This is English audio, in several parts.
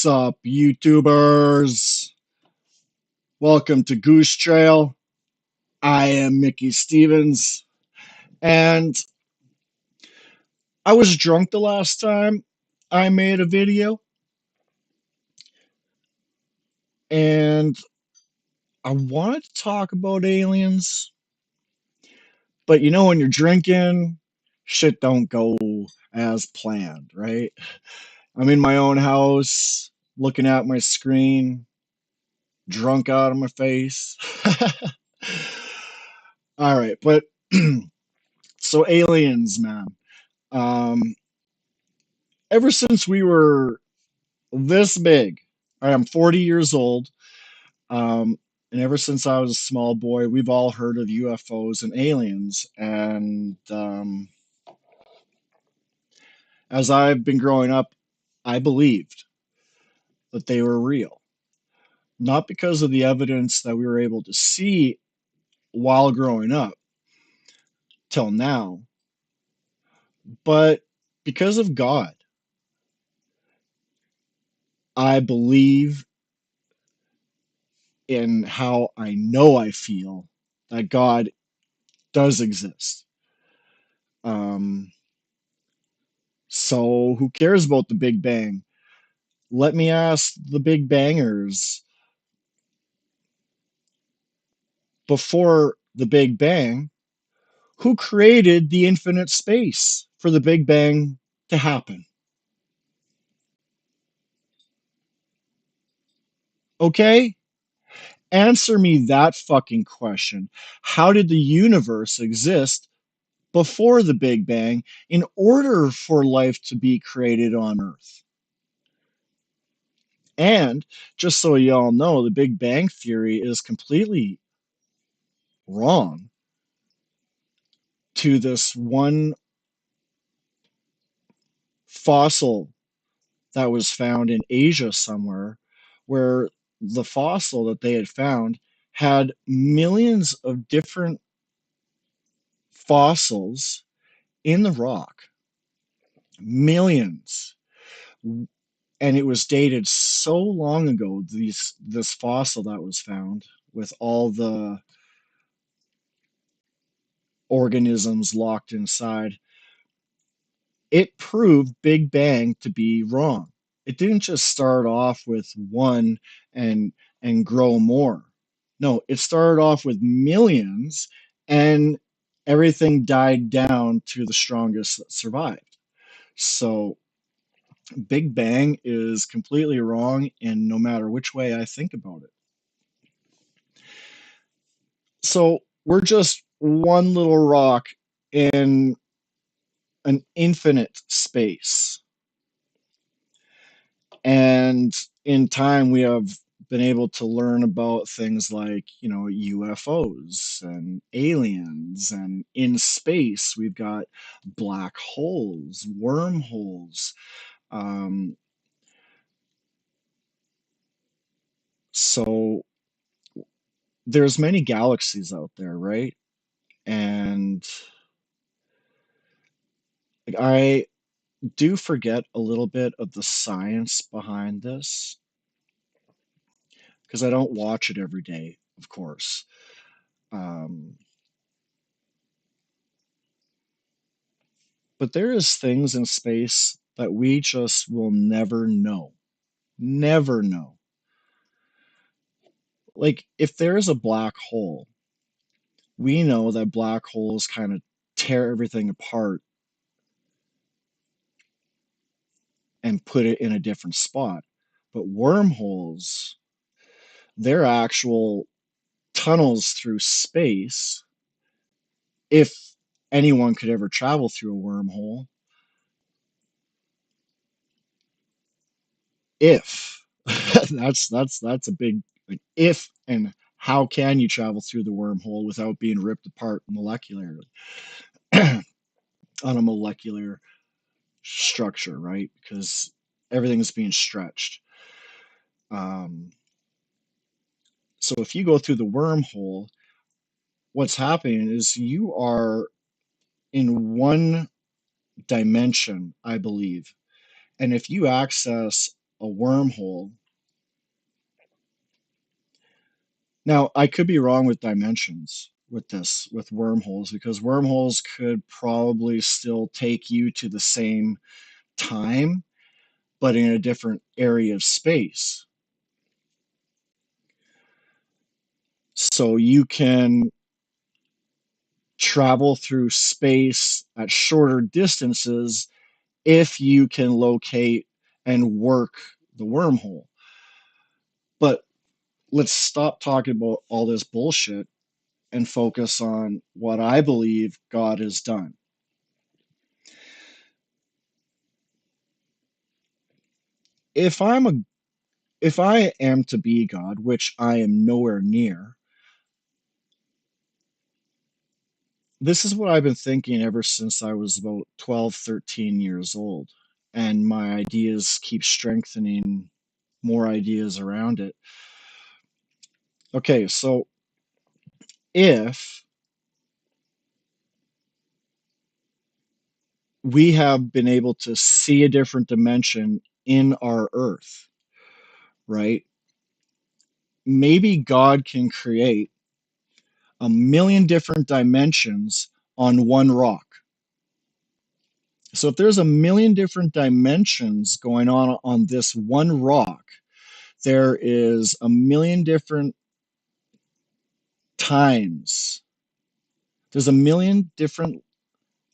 What's up, YouTubers? Welcome to Goose Trail. I am Mickey Stevens, and I was drunk the last time I made a video, and I wanted to talk about aliens, but when you're drinking, shit don't go as planned, right? I'm in my own house, looking at my screen, drunk out of my face. All right, but so aliens, man. Um, Ever since we were this big, I'm 40 years old, um, and ever since I was a small boy, we've all heard of UFOs and aliens. And as I've been growing up, I believed that they were real, not because of the evidence that we were able to see while growing up till now, but because of God. I believe in how I know I feel that God does exist. Um, so who cares about the Big Bang? Let me ask the Big Bangers, before the Big Bang, who created the infinite space for the Big Bang to happen? Okay? Answer me that fucking question. How did the universe exist before the Big Bang in order for life to be created on Earth? And just so you all know, the Big Bang Theory is completely wrong to this one fossil that was found in Asia somewhere, where the fossil that they had found had millions of different fossils in the rock. Millions. And it was dated so long ago, this fossil that was found with all the organisms locked inside. It proved Big Bang to be wrong. It didn't just start off with one and grow more. No, it started off with millions, and everything died down to the strongest that survived. So Big Bang is completely wrong, and no matter which way I think about it. So we're just one little rock in an infinite space. And in time, we have been able to learn about things like, UFOs and aliens. And in space, we've got black holes, wormholes. Um, so there's many galaxies out there, right? And like, I do forget a little bit of the science behind this because I don't watch it every day, of course. Um, But there is things in space that we just will never know. Never know. Like if there is a black hole, we know that black holes kind of tear everything apart and put it in a different spot. But wormholes, they're actual tunnels through space. If anyone could ever travel through a wormhole, if that's a big, like, if, and how can you travel through the wormhole without being ripped apart molecularly on a molecular structure, right? Because everything is being stretched. Um, so if you go through the wormhole, what's happening is you are in one dimension, I believe. And if you access a wormhole. Now, I could be wrong with dimensions with this, with wormholes, because wormholes could probably still take you to the same time, but in a different area of space. So you can travel through space at shorter distances if you can locate and work the wormhole. But let's stop talking about all this bullshit and focus on what I believe God has done. If I'm a if I am to be God, which I am nowhere near, this is what I've been thinking ever since I was about 12, 13 years old. And my ideas keep strengthening more ideas around it. Okay, so if we have been able to see a different dimension in our earth, right? Maybe God can create a million different dimensions on one rock. So if there's a million different dimensions going on this one rock, there is a million different times. There's a million different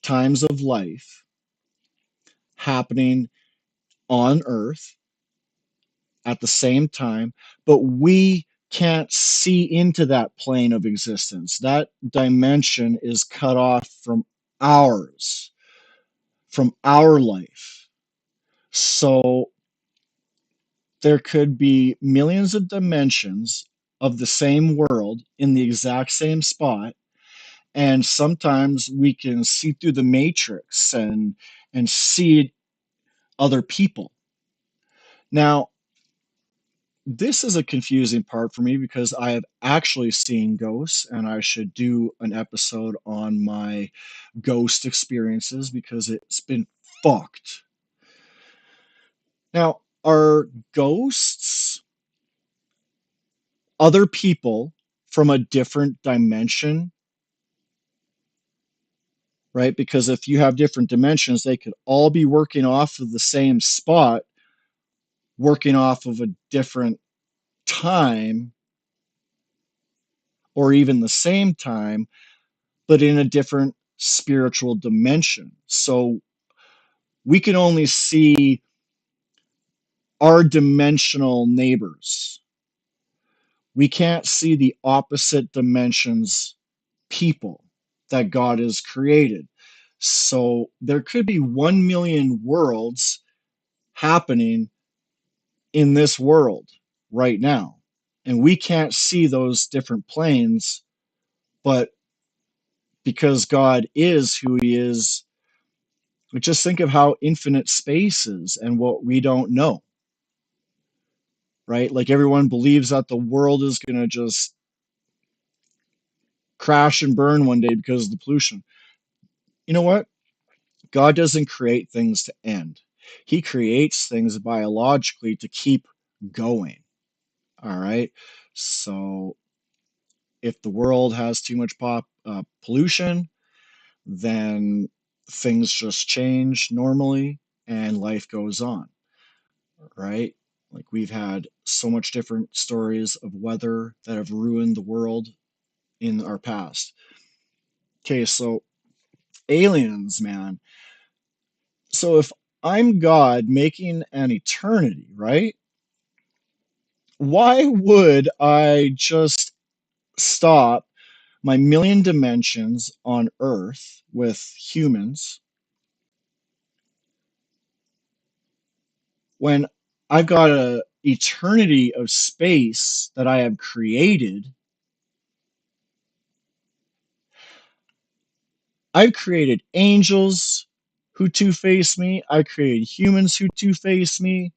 times of life happening on Earth at the same time, but we can't see into that plane of existence. That dimension is cut off ours, from our life. So there could be millions of dimensions of the same world in the exact same spot, and sometimes we can see through the matrix and see other people. Now, this is a confusing part for me because I have actually seen ghosts, and I should do an episode on my ghost experiences because it's been fucked. Now, are ghosts other people from a different dimension, right? Because if you have different dimensions, they could all be working off of the same spot, working off of a different time, or even the same time, but in a different spiritual dimension. So we can only see our dimensional neighbors. We can't see the opposite dimensions people that God has created. So there could be 1 million worlds happening in this world right now. And we can't see those different planes, but because God is who he is, just think of how infinite space is and what we don't know, right? Like everyone believes that the world is going to just crash and burn one day because of the pollution. You know what? God doesn't create things to end. He creates things biologically to keep going. All right. So if the world has too much pollution, then things just change normally and life goes on. Right. Like we've had so much different stories of weather that have ruined the world in our past. Okay. So aliens, man. So if I'm God making an eternity, right? Why would I just stop my million dimensions on Earth with humans when I've got a eternity of space that I have created? I've created angels who two-face me. I created humans who two-face me.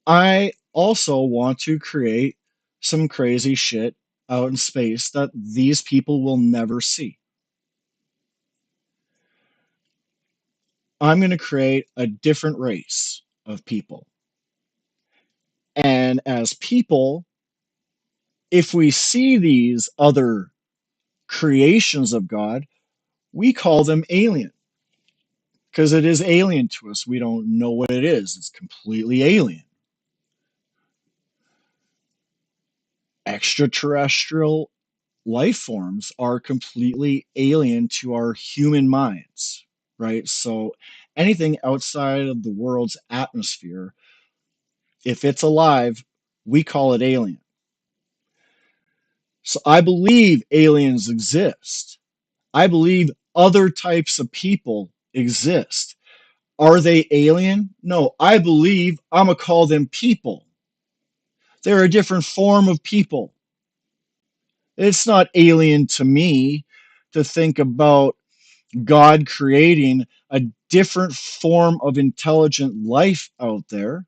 I also want to create some crazy shit out in space that these people will never see. I'm going to create a different race of people. as people, if we see these other creations of God, we call them alien because it is alien to us. We don't know what it is. It's completely alien. Extraterrestrial life forms are completely alien to our human minds, right? So anything outside of the world's atmosphere, if it's alive, we call it alien. So I believe aliens exist. I believe other types of people exist. Are they alien? No, I believe I'm going to call them people. They're a different form of people. It's not alien to me to think about God creating a different form of intelligent life out there,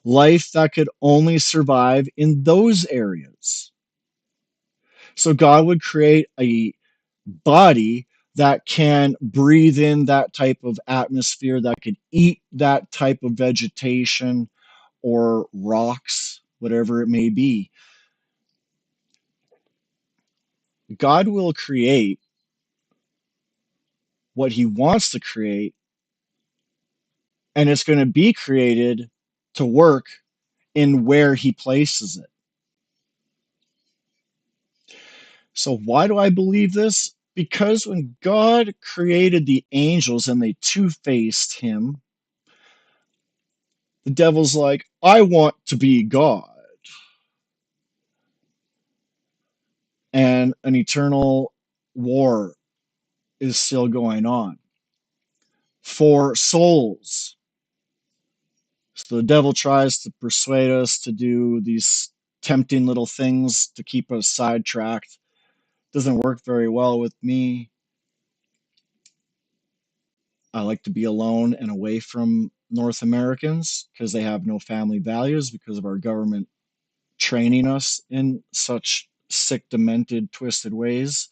life that could only survive in those areas. So God would create a body that can breathe in that type of atmosphere, that could eat that type of vegetation or rocks, whatever it may be. God will create what he wants to create, and it's going to be created to work in where he places it. So, why do I believe this? Because when God created the angels and they two faced him, the devil's like, I want to be God. And an eternal war is still going on for souls. So the devil tries to persuade us to do these tempting little things to keep us sidetracked. Doesn't work very well with me. I like to be alone and away from North Americans because they have no family values because of our government training us in such sick, demented, twisted ways.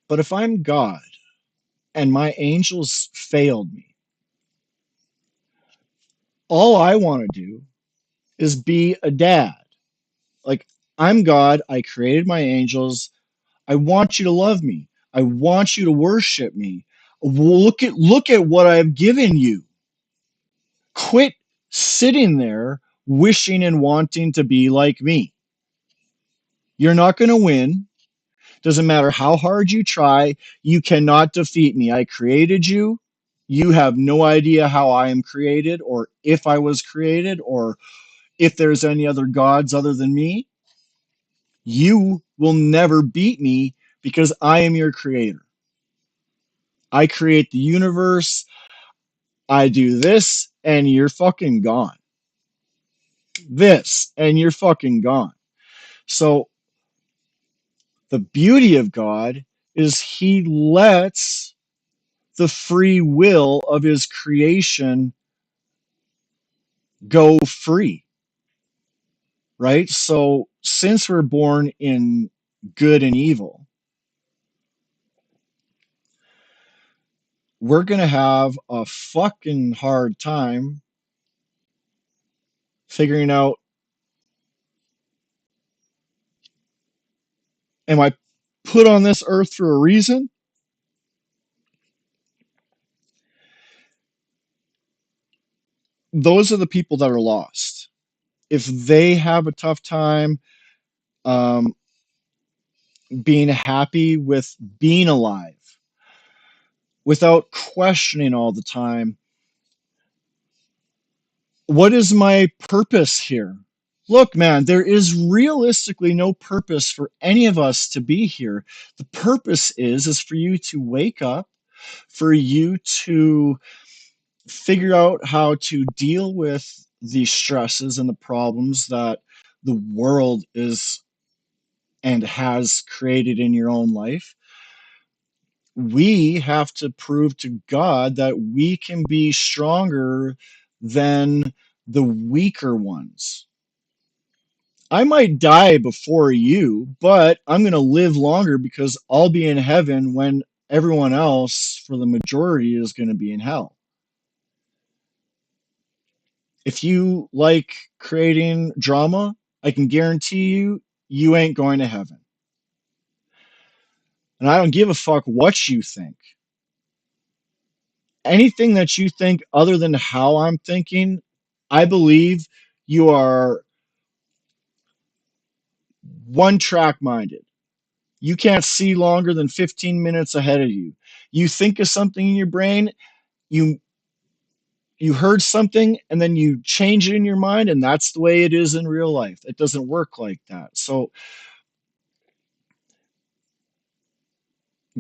But if I'm God and my angels failed me, all I want to do is be a dad. Like, I'm God, I created my angels. I want you to love me. I want you to worship me. Look at what I've given you. Quit sitting there wishing and wanting to be like me. You're not going to win. Doesn't matter how hard you try, you cannot defeat me. I created you. You have no idea how I am created, or if I was created, or if there's any other gods other than me. You will never beat me because I am your creator. I create the universe. I do this, and you're fucking gone. This, and you're fucking gone. So the beauty of God is he lets the free will of his creation go free, right? So since we're born in good and evil, we're going to have a fucking hard time figuring out, am I put on this earth for a reason? Those are the people that are lost. If they have a tough time um, being happy with being alive without questioning all the time, what is my purpose here? Look, man, there is realistically no purpose for any of us to be here. The purpose is for you to wake up, for you to figure out how to deal with the stresses and the problems that the world is and has created in your own life. We have to prove to God that we can be stronger than the weaker ones. I might die before you, but I'm going to live longer because I'll be in heaven when everyone else, for the majority, is going to be in hell. If you like creating drama, I can guarantee you, you ain't going to heaven. And I don't give a fuck what you think. Anything that you think other than how I'm thinking, I believe you are one track minded. You can't see longer than 15 minutes ahead of you. You think of something in your brain, you you heard something and then you change it in your mind, and that's the way it is in real life. It doesn't work like that. So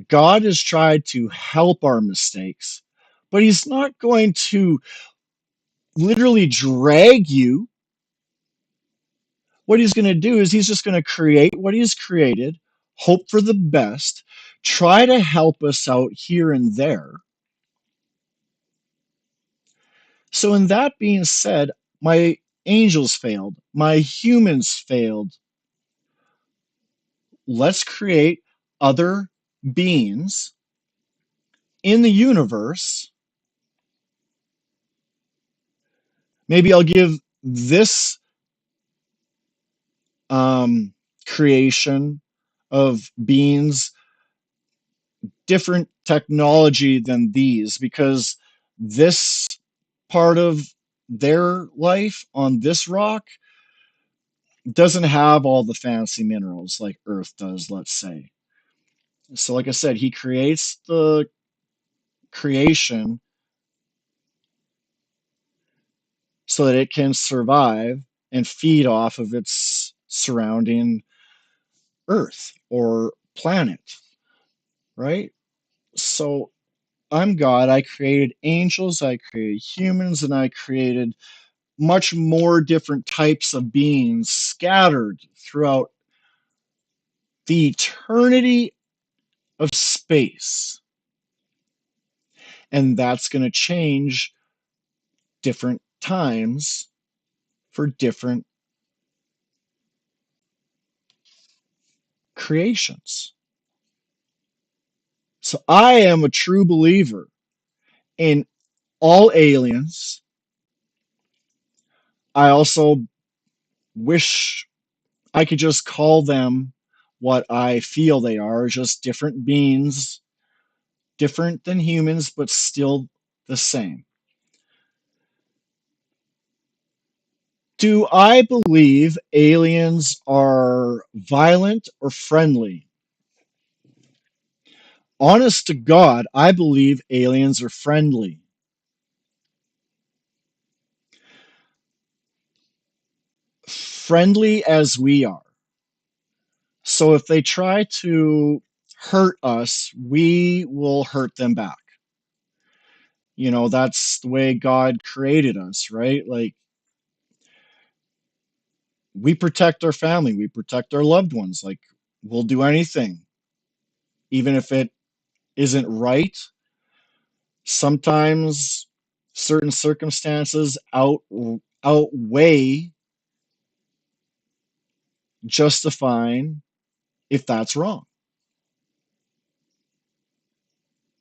God has tried to help our mistakes, but he's not going to literally drag you. What he's going to do is he's just going to create what he's created, hope for the best, try to help us out here and there. So, in that being said, my angels failed, my humans failed. Let's create other beings in the universe. Maybe I'll give this creation of beings different technology than these, because this part of their life on this rock doesn't have all the fancy minerals like Earth does, let's say. So, like I said, he creates the creation so that it can survive and feed off of its surrounding Earth or planet, right? So, I'm God. I created angels, I created humans, and I created much more different types of beings scattered throughout the eternity of space. And that's going to change different times for different creations. So I am a true believer in all aliens. I also wish I could just call them what I feel they are, just different beings, different than humans, but still the same. Do I believe aliens are violent or friendly? Honest to God, I believe aliens are friendly. Friendly as we are. So if they try to hurt us, we will hurt them back. That's the way God created us, right? Like, we protect our family, we protect our loved ones. Like, we'll do anything, even if it isn't right. Sometimes certain circumstances outweigh justifying if that's wrong.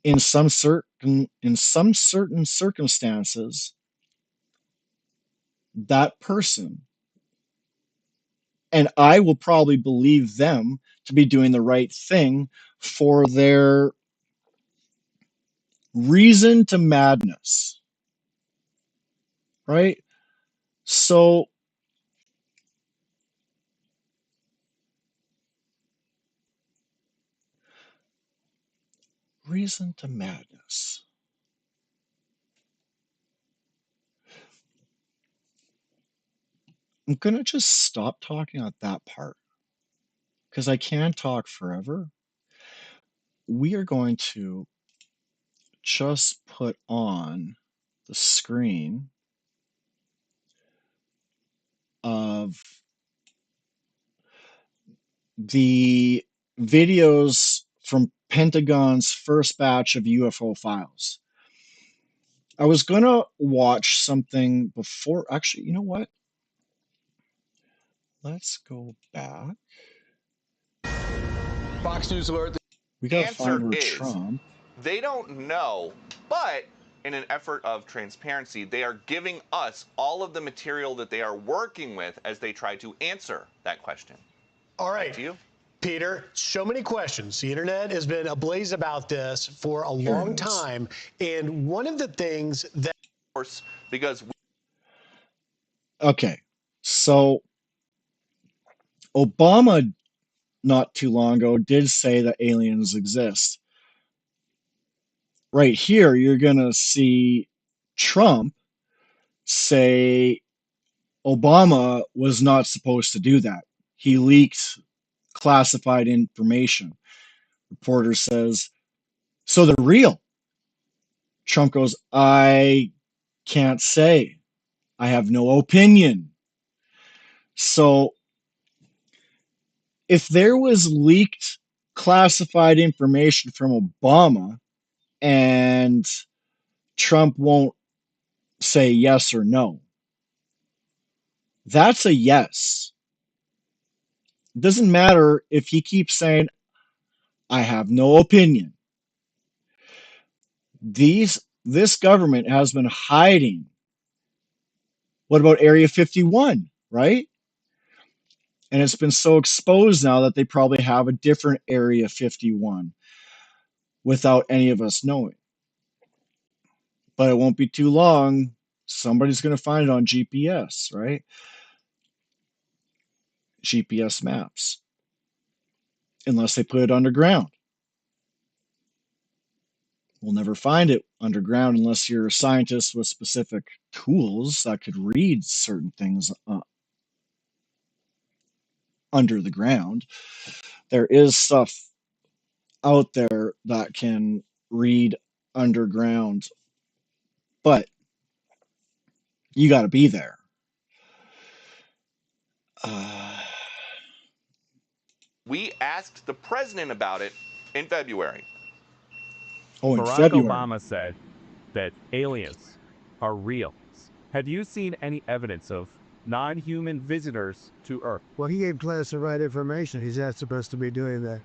In some certain circumstances, that person, and I will probably believe them to be doing the right thing for their reason to madness, right? So, reason to madness. I'm going to just stop talking at that part because I can talk forever. We are going to just put on the screen of the videos from Pentagon's first batch of UFO files. I was going to watch something before. Actually, you know what? Let's go back. Fox News alert. We The got to answer find where is Trump. they don't know, but in an effort of transparency, they are giving us all of the material that they are working with as they try to answer that question. All right. Back to you. Peter, so many questions. The internet has been ablaze about this for a long time. And one of the things that. Of course, because. Okay. So Obama, not too long ago, did say that aliens exist. Right here, you're going to see Trump say Obama was not supposed to do that. He leaked classified information. Reporter says, so they're real. Trump goes, I can't say. I have no opinion. So if there was leaked classified information from Obama and Trump won't say yes or no, that's a yes. It doesn't matter if he keeps saying, I have no opinion. This government has been hiding. What about Area 51, right? And it's been so exposed now that they probably have a different Area 51 without any of us knowing. But it won't be too long. Somebody's going to find it on GPS, right? GPS maps. Unless they put it underground. We'll never find it underground unless you're a scientist with specific tools that could read certain things under the ground. There is stuff out there that can read underground, but you got to be there. We asked the president about it in February. In Barack February. Obama said that aliens are real. Have you seen any evidence of non-human visitors to Earth? Well, he gave classified information. He's not supposed to be doing that.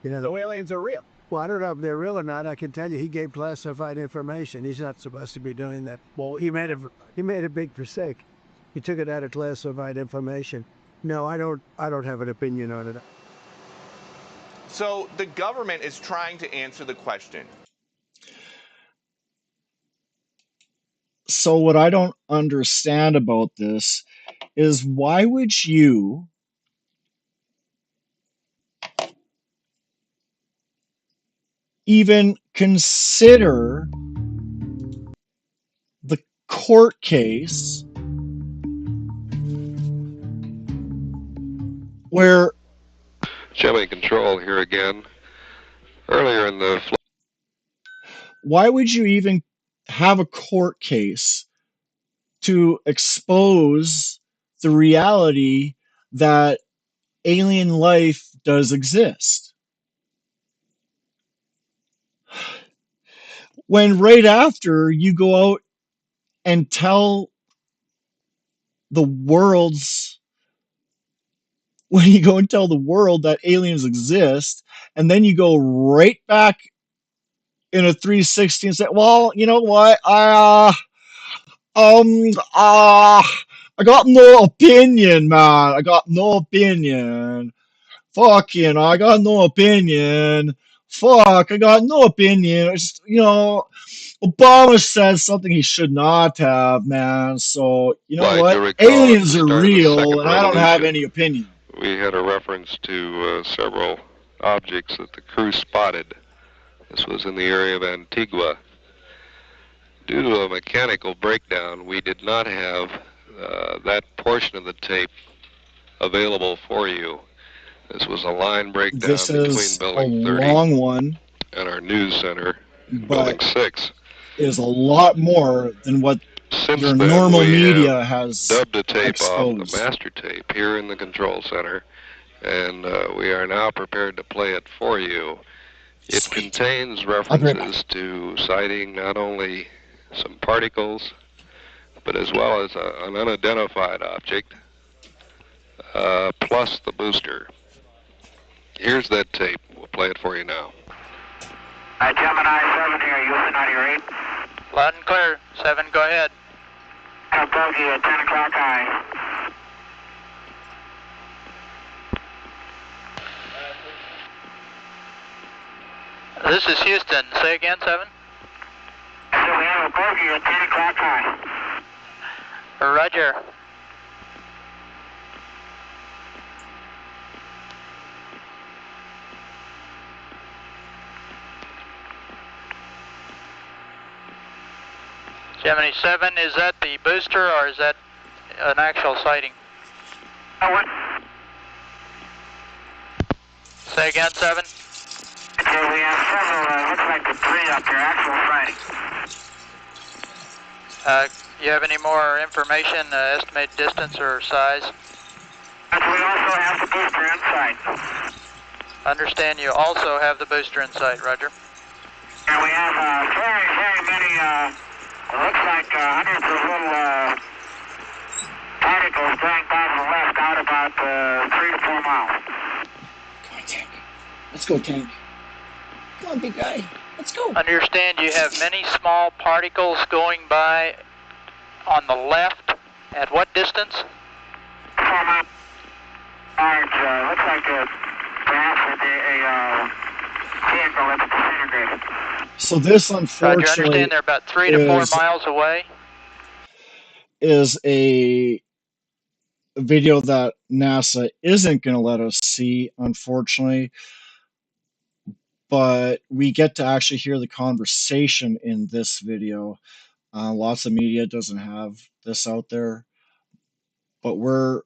So aliens are real. Well, I don't know if they're real or not. I can tell you, he gave classified information. He's not supposed to be doing that. Well, he made a big mistake. He took it out of classified information. No, I don't have an opinion on it. So the government is trying to answer the question. So what I don't understand about this is why would you even consider the court case where Jimmy Control here again. Earlier in the why would you even have a court case to expose the reality that alien life does exist? When right after you go out and tell the world's when you go and tell the world that aliens exist, and then you go right back in a 360 and say, well, you know what? Um, uh, I got no opinion, man. I got no opinion. Fuck, I got no opinion. Fuck, I got no opinion. It's just, Obama said something he should not have, man. So, you know what? Aliens are real, and I don't have any opinion. We had a reference to several objects that the crew spotted. This was in the area of Antigua. Due to a mechanical breakdown, we did not have that portion of the tape available for you. This was a line breakdown between Building 30 long one, and our news center, Building 6. It is a lot more than what your normal media has dubbed a tape exposed. off the master tape here in the control center, and we are now prepared to play it for you. It contains references to sighting not only some particles, but as well as an unidentified object, plus the booster. Here's that tape. We'll play it for you now. Gemini 7 here, Houston 98. Loud and clear. 7, go ahead. Bogey at 10 o'clock high. This is Houston. Say again, 7. So we have a bogey at 10 o'clock high. Roger. Gemini 7, is that the booster or is that an actual sighting? What? Say again, 7. So we have several, looks like the 3 up there, actual sighting. You have any more information, estimated distance or size? And we also have the booster in sight. Understand you also have the booster in sight, Roger. And we have very, very many, looks like hundreds of little particles going by to the left out about 3 to 4 miles. Come on, Tank. Let's go, Tank. Come on, big guy. Let's go. Understand you have many small particles going by on the left. At what distance? 4 miles. Alright, looks like perhaps a vehicle that's disintegrated. So this, Roger, unfortunately, understand they're about 3 to 4 miles away. Is a video that NASA isn't going to let us see, unfortunately. But we get to actually hear the conversation in this video. Lots of media doesn't have this out there, but we're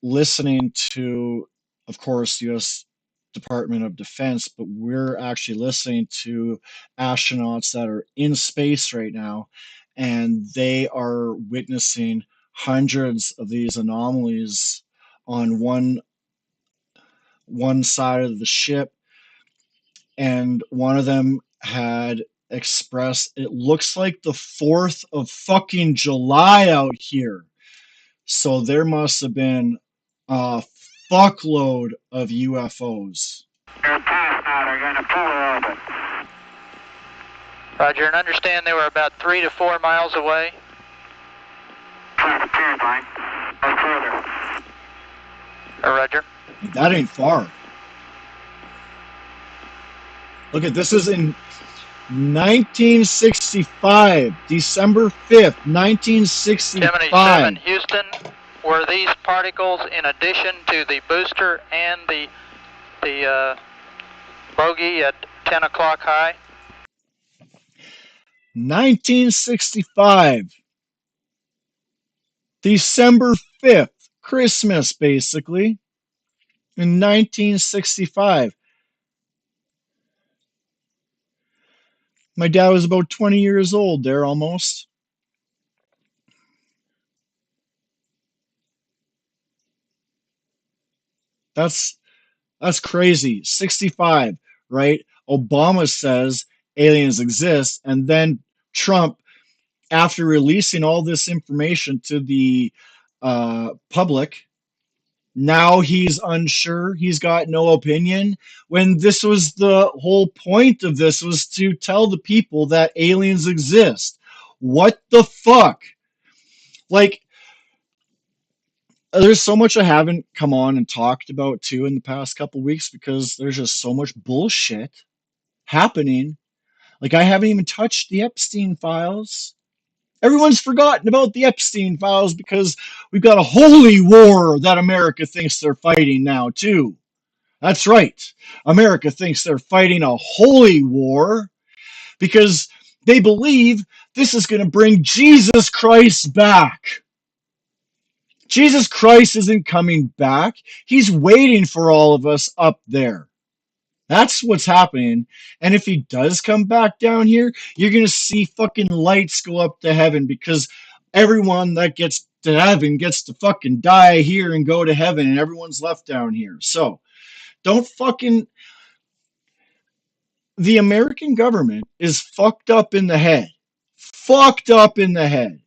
listening to, of course, U.S. Department of Defense, but we're actually listening to astronauts that are in space right now, and they are witnessing hundreds of these anomalies on one side of the ship, and one of them had expressed, it looks like the 4th of fucking July out here. So there must have been a fuckload of UFOs. They're past now, they're going to polar orbit. Roger, and understand they were about 3 to 4 miles away. Try the period line. Or further. Roger. That ain't far. Look at this, is in 1965, December 5th, 1965. Gemini 7, Houston, were these particles in addition to the booster and the bogey at 10 o'clock high? 1965, December 5th, Christmas, basically, in 1965. My dad was about 20 years old there, almost. That's crazy. 65, right? Obama says aliens exist, and then Trump, after releasing all this information to the public, now he's unsure. He's got no opinion. When this was the whole point of this, was to tell the people that aliens exist. What the fuck? Like, there's so much I haven't come on and talked about too in the past couple weeks because there's just so much bullshit happening. Like, I haven't even touched the Epstein files. Everyone's forgotten about the Epstein files because we've got a holy war that America thinks they're fighting now, too. That's right. America thinks they're fighting a holy war because they believe this is going to bring Jesus Christ back. Jesus Christ isn't coming back. He's waiting for all of us up there. That's what's happening. And if he does come back down here, you're going to see fucking lights go up to heaven because everyone that gets to heaven gets to fucking die here and go to heaven, and everyone's left down here. So don't fucking... The American government is fucked up in the head. Fucked up in the head.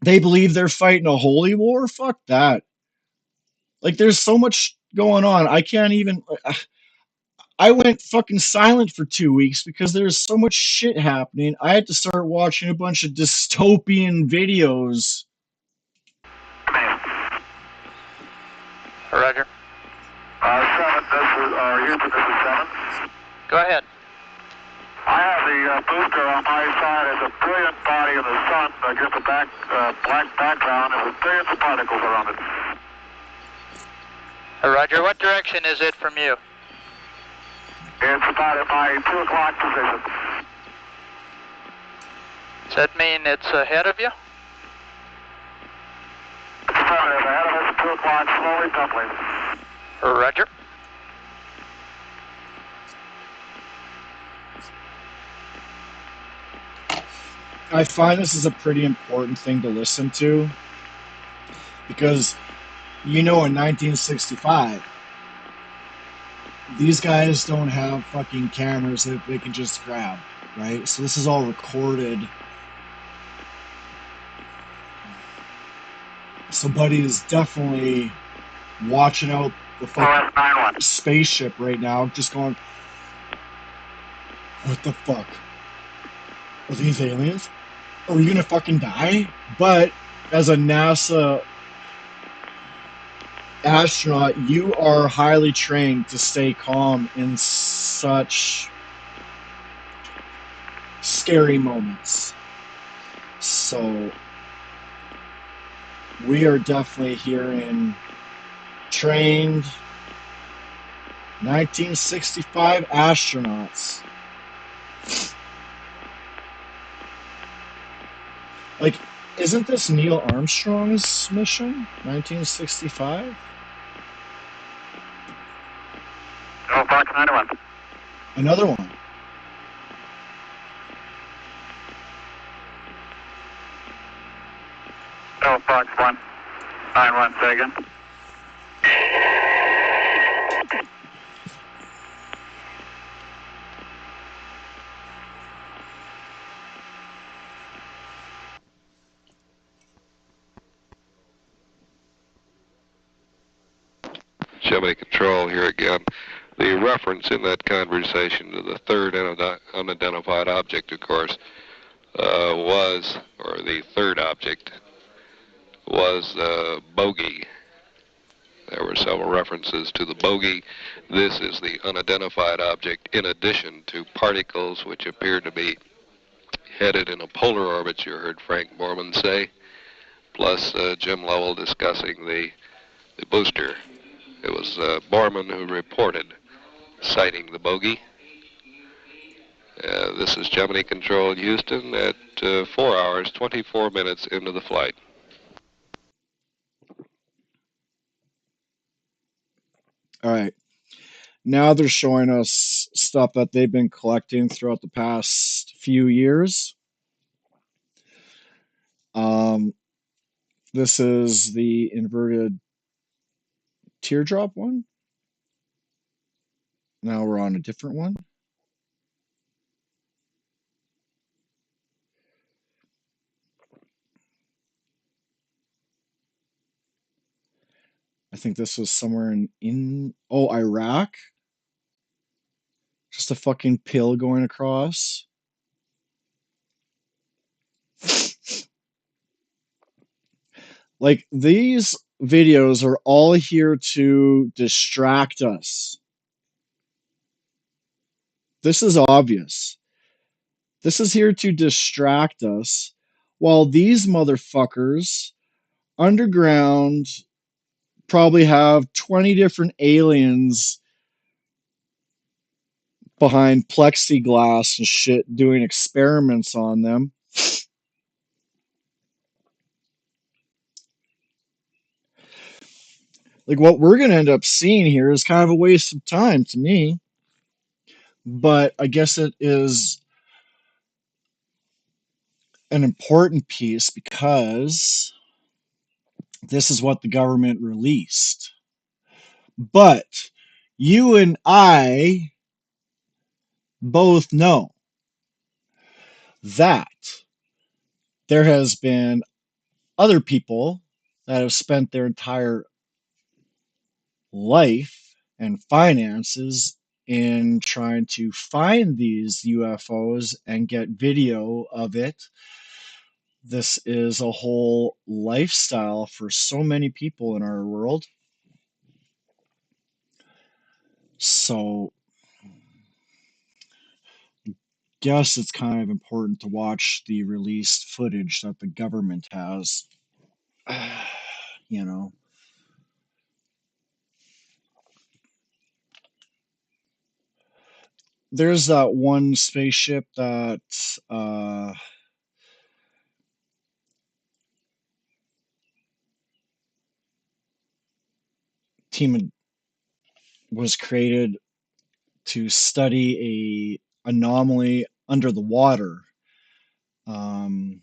They believe they're fighting a holy war? Fuck that. Like, there's so much going on. I can't even... I went fucking silent for 2 weeks because there was so much shit happening. I had to start watching a bunch of dystopian videos. Roger. 7, this is, Houston, this is 7. Go ahead. I have the booster on my side. It's a brilliant body of the sun against a black background, and with billions of particles around it. Roger. What direction is it from you? It's about at my 2 o'clock position. Does that mean it's ahead of you? It's affirmative. Ahead of us at 2 o'clock, slowly tumbling. Roger. I find this is a pretty important thing to listen to because, in 1965, these guys don't have fucking cameras that they can just grab, right? So this is all recorded. Somebody is definitely watching out the fucking spaceship right now, just going, what the fuck? Are these aliens? Are we gonna fucking die? But as a NASA astronaut, you are highly trained to stay calm in such scary moments. So we are definitely hearing trained 1965 astronauts. Like, isn't this Neil Armstrong's mission? 1965? No, Fox 91. Another one. No, Fox 1. 91, say again. Gemini Control here again. The reference in that conversation to the third unidentified object, of course, or the third object, was bogey. There were several references to the bogey. This is the unidentified object, in addition to particles which appear to be headed in a polar orbit, you heard Frank Borman say, plus Jim Lovell discussing the booster. It was Borman who reported sighting the bogey. This is Gemini Control Houston at 4 hours, 24 minutes into the flight. All right. Now they're showing us stuff that they've been collecting throughout the past few years. This is the inverted teardrop one. Now we're on a different one. I think this was somewhere in Iraq. Just a fucking pill going across. Like, these videos are all here to distract us. This is obvious. This is here to distract us while these motherfuckers underground probably have 20 different aliens behind plexiglass and shit doing experiments on them. Like, what we're going to end up seeing here is kind of a waste of time to me. But I guess it is an important piece because this is what the government released. But you and I both know that there has been other people that have spent their entire life and finances in trying to find these UFOs and get video of it. This is a whole lifestyle for so many people in our world. So, guess it's kind of important to watch the released footage that the government has. You know, there's that one spaceship that team was created to study a anomaly under the water. Um,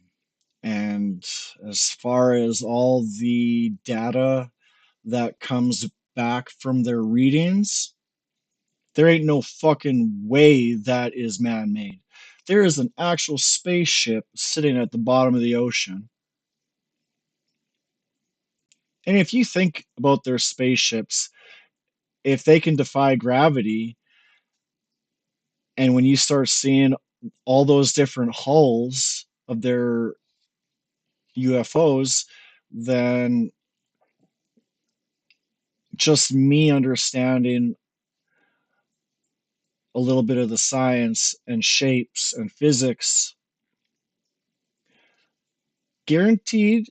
and as far as all the data that comes back from their readings, there ain't no fucking way that is man-made. There is an actual spaceship sitting at the bottom of the ocean. And if you think about their spaceships, if they can defy gravity, and when you start seeing all those different hulls of their UFOs, then just me understanding a little bit of the science and shapes and physics, guaranteed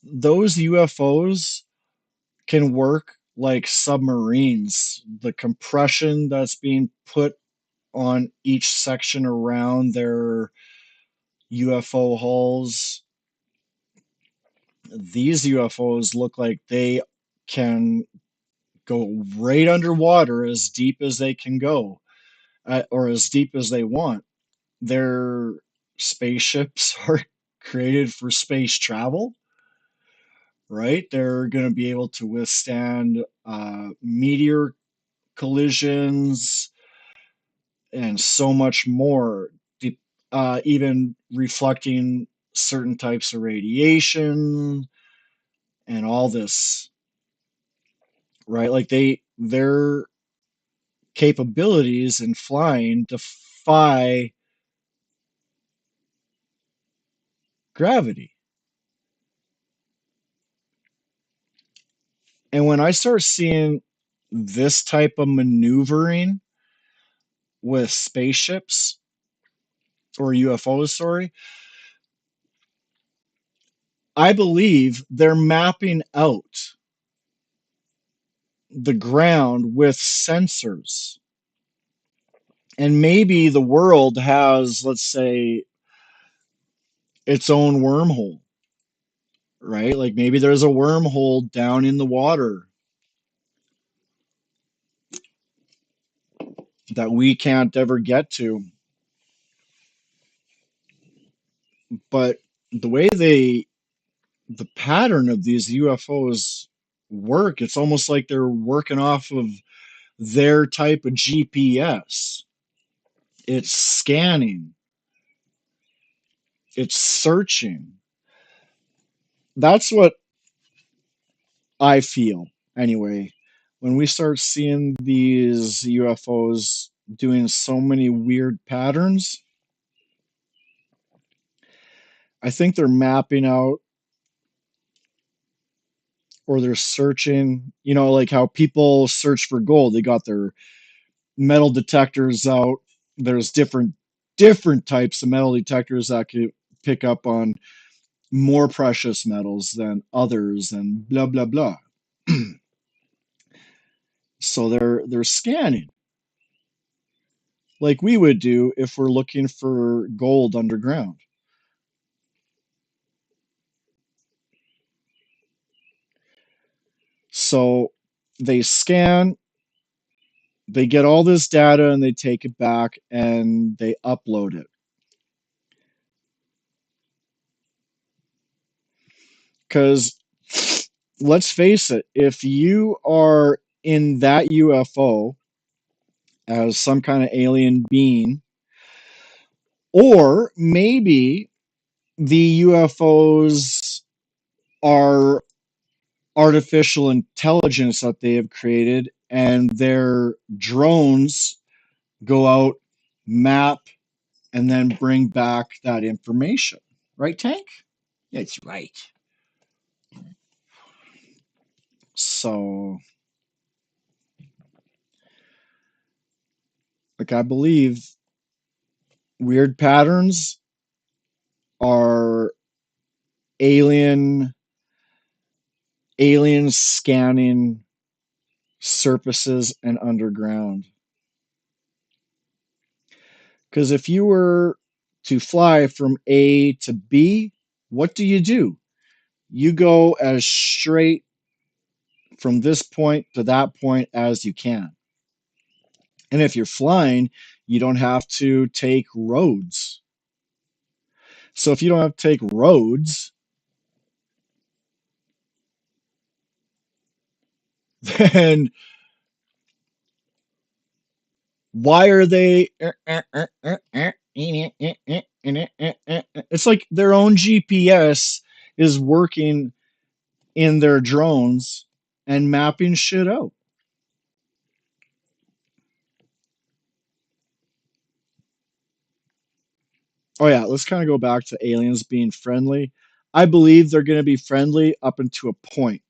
those UFOs can work like submarines. The compression that's being put on each section around their UFO hulls, these UFOs look like they can go right underwater as deep as they can go, or as deep as they want. Their spaceships are created for space travel, right? They're going to be able to withstand meteor collisions and so much more, even reflecting certain types of radiation and all this, right? Like their capabilities in flying defy gravity. And when I start seeing this type of maneuvering with spaceships or UFOs, sorry, I believe they're mapping out the ground with sensors. And maybe the world has, let's say, its own wormhole, right? Like maybe there's a wormhole down in the water that we can't ever get to. But the way the pattern of these UFOs work, it's almost like they're working off of their type of GPS. It's scanning, it's searching. That's what I feel anyway. When we start seeing these UFOs doing so many weird patterns, I think they're mapping out or they're searching, like how people search for gold. They got their metal detectors out. There's different types of metal detectors that could pick up on more precious metals than others and blah blah blah. So they're scanning like we would do if we're looking for gold underground. So they scan, they get all this data and they take it back and they upload it. Because let's face it, if you are in that UFO as some kind of alien being, or maybe the UFOs are artificial intelligence that they have created and they're drones go out, map, and then bring back that information. Right, Tank? That's right. So, like, I believe weird patterns are alien aliens scanning surfaces and underground. Because if you were to fly from A to B, what do? You go as straight from this point to that point as you can. And if you're flying, you don't have to take roads. So if you don't have to take roads, then why are they? It's like their own GPS is working in their drones and mapping shit out. Oh yeah, let's kind of go back to aliens being friendly. I believe they're going to be friendly up until a point,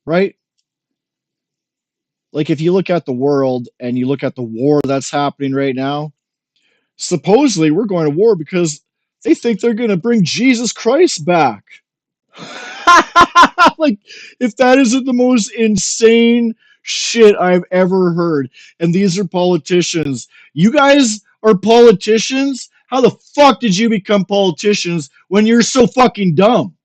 right? Like if you look at the world and you look at the war that's happening right now, supposedly we're going to war because they think they're going to bring Jesus Christ back. Like, if that isn't the most insane shit I've ever heard, and these are politicians, you guys are politicians? How the fuck did you become politicians when you're so fucking dumb?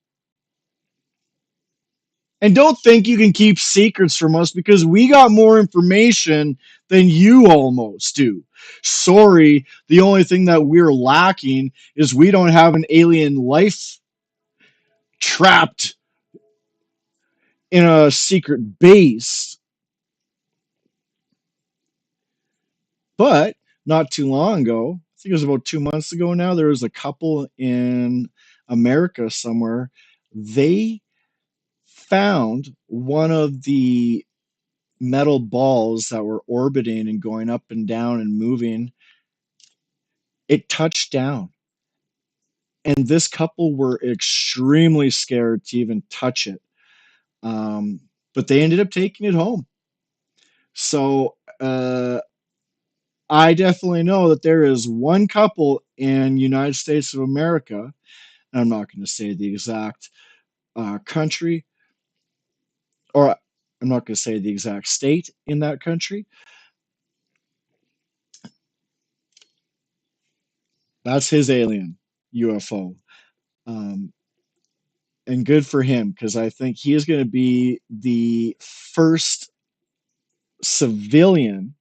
And don't think you can keep secrets from us because we got more information than you almost do. Sorry, the only thing that we're lacking is we don't have an alien life trapped in a secret base. But not too long ago, I think it was about 2 months ago now, there was a couple in America somewhere. They found one of the metal balls that were orbiting and going up and down and moving. It touched down. And this couple were extremely scared to even touch it. But they ended up taking it home. So I definitely know that there is one couple in United States of America. I'm not going to say the exact country, or I'm not going to say the exact state in that country. That's his alien UFO. Um, and good for him because I think he is going to be the first civilian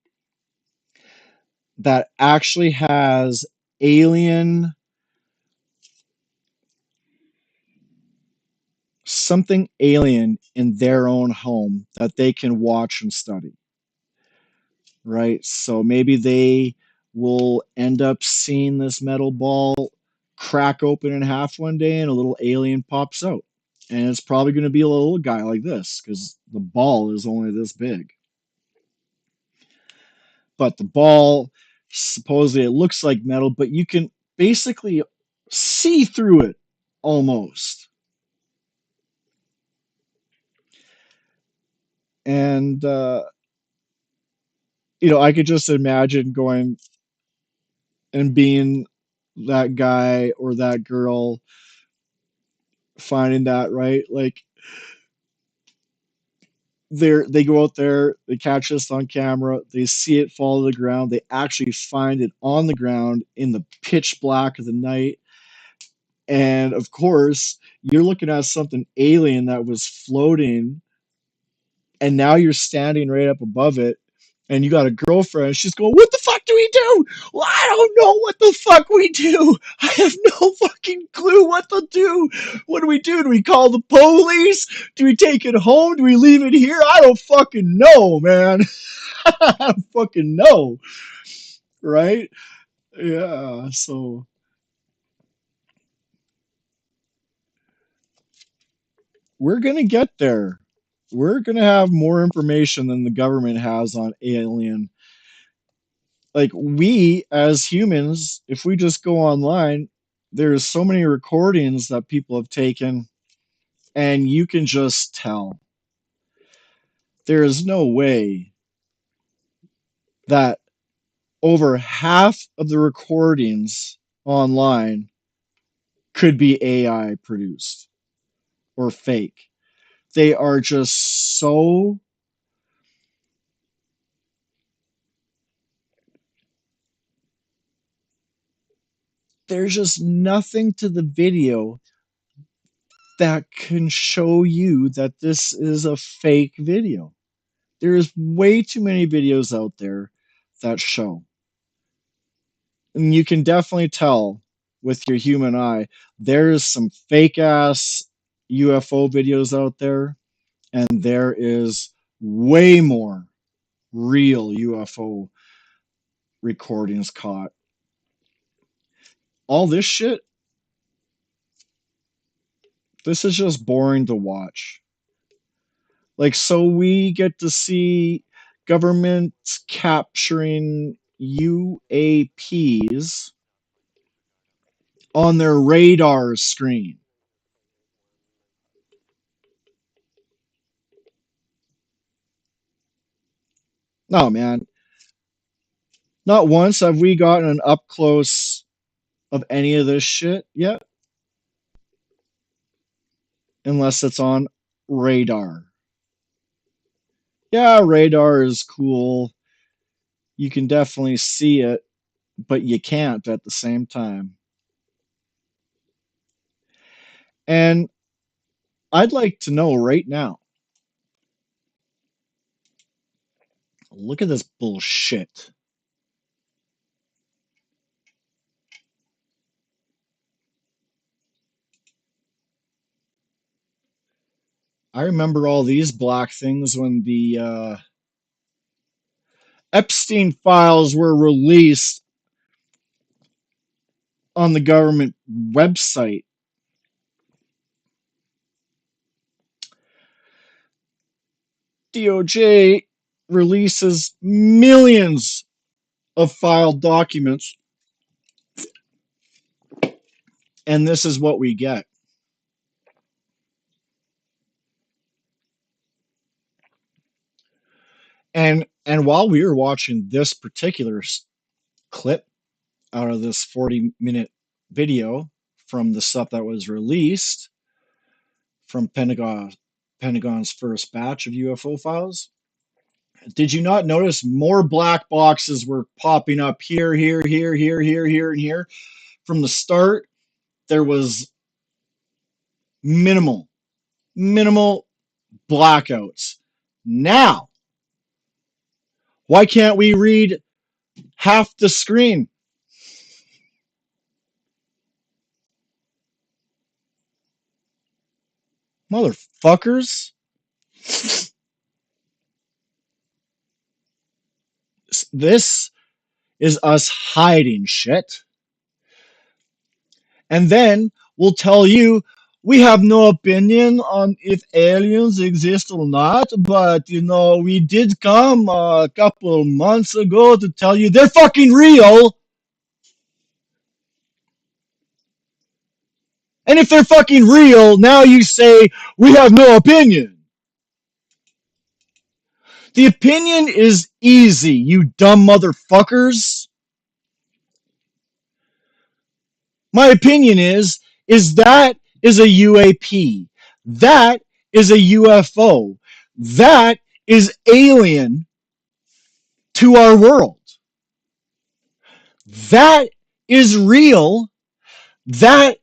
that actually has alien something alien in their own home that they can watch and study, right? So maybe they will end up seeing this metal ball crack open in half one day and a little alien pops out. And it's probably going to be a little guy like this because the ball is only this big. But the ball, supposedly, it looks like metal, but you can basically see through it almost. And, I could just imagine going and being that guy or that girl finding that, right? Like they go out there, they catch this on camera, they see it fall to the ground, they actually find it on the ground in the pitch black of the night. And of course, you're looking at something alien that was floating, and now you're standing right up above it, and you got a girlfriend. She's going, "What the fuck do we do? Well, I don't know what the fuck we do. I have no fucking clue what to do. What do we do? Do we call the police? Do we take it home? Do we leave it here? I don't fucking know, man. I don't fucking know." Right? Yeah. So we're gonna get there. We're gonna have more information than the government has on alien. Like we as humans, if we just go online, there's so many recordings that people have taken, and you can just tell. There is no way that over half of the recordings online could be AI produced or fake. They are just so there's just nothing to the video that can show you that this is a fake video. There is way too many videos out there that show. And you can definitely tell with your human eye, there's some fake ass UFO videos out there, and there is way more real UFO recordings caught. All this shit, this is just boring to watch. Like, so we get to see governments capturing UAPs on their radar screen. No, man. Not once have we gotten an up close of any of this shit yet, unless it's on radar. Yeah, radar is cool. You can definitely see it, but you can't at the same time. And I'd like to know right now, look at this bullshit. I remember all these black things when the Epstein files were released on the government website. DOJ releases millions of filed documents, and this is what we get. And while we were watching this particular clip out of this 40-minute video from the stuff that was released from Pentagon's first batch of UFO files, did you not notice more black boxes were popping up here, here, here, here, here, here, and here? From the start, there was minimal blackouts. Now, why can't we read half the screen? Motherfuckers. This is us hiding shit. And then we'll tell you we have no opinion on if aliens exist or not, but we did come a couple months ago to tell you they're fucking real. And if they're fucking real, now you say we have no opinion. The opinion is easy, you dumb motherfuckers. My opinion is that is a UAP. That is a UFO. That is alien to our world. That is real. That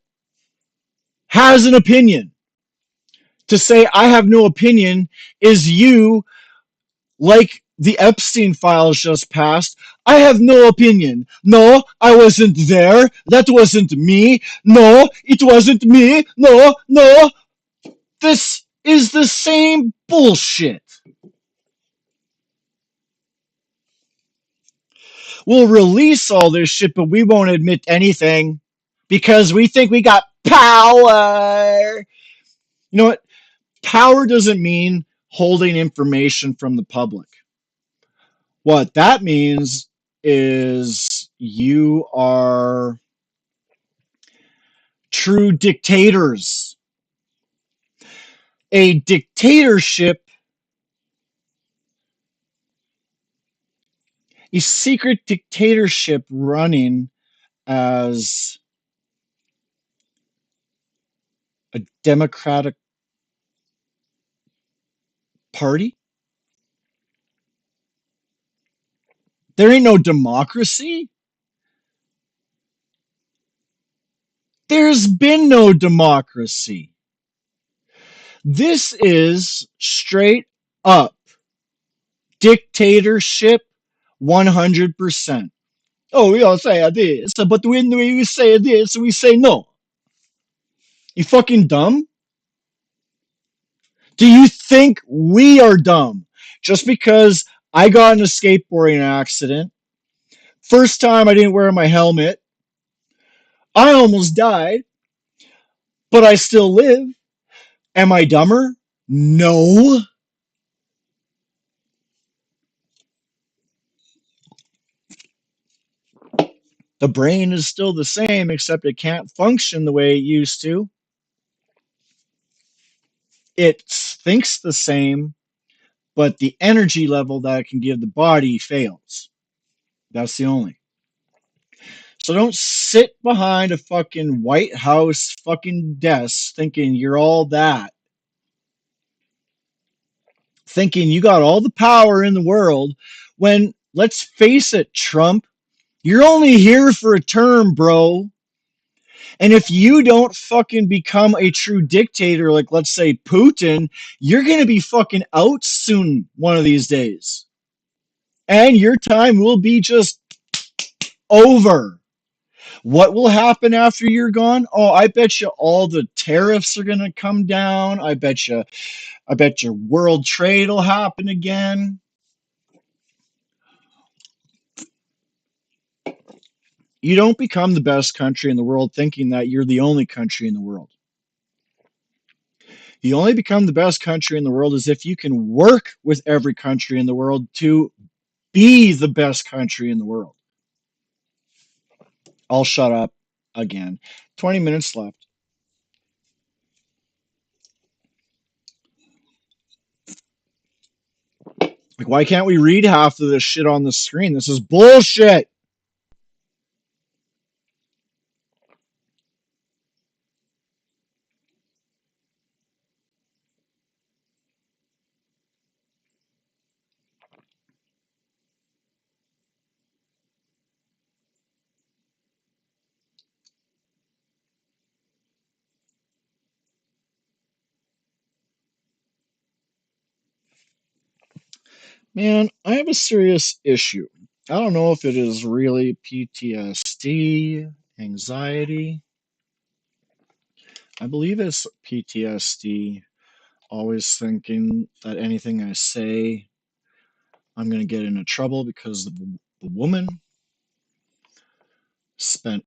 has an opinion. To say I have no opinion is you, like the Epstein files just passed. I have no opinion. No, I wasn't there. That wasn't me. No, it wasn't me. No, no. This is the same bullshit. We'll release all this shit, but we won't admit anything because we think we got power. You know what? Power doesn't mean holding information from the public. What that means is you are true dictators. A dictatorship, a secret dictatorship running as a democratic party. There ain't no democracy. There's been no democracy. This is straight up dictatorship 100%. Oh, we all say this, but when we say this, we say no. You fucking dumb? Do you think we are dumb? Just because I got in a skateboarding accident, first time I didn't wear my helmet, I almost died, but I still live. Am I dumber? No. The brain is still the same, except it can't function the way it used to. It thinks the same, but the energy level that it can give the body fails. That's the only. So don't sit behind a fucking White House fucking desk thinking you're all that. Thinking you got all the power in the world when, let's face it, Trump, you're only here for a term, bro. And if you don't fucking become a true dictator, like let's say Putin, you're going to be fucking out soon one of these days. And your time will be just over. What will happen after you're gone? Oh, I bet you all the tariffs are going to come down. I bet you world trade will happen again. You don't become the best country in the world thinking that you're the only country in the world. You only become the best country in the world is if you can work with every country in the world to be the best country in the world. I'll shut up again. 20 minutes left. Like, why can't we read half of this shit on the screen? This is bullshit. Man, I have a serious issue. I don't know if it is really PTSD, anxiety. I believe it's PTSD, always thinking that anything I say, I'm going to get into trouble because the woman spent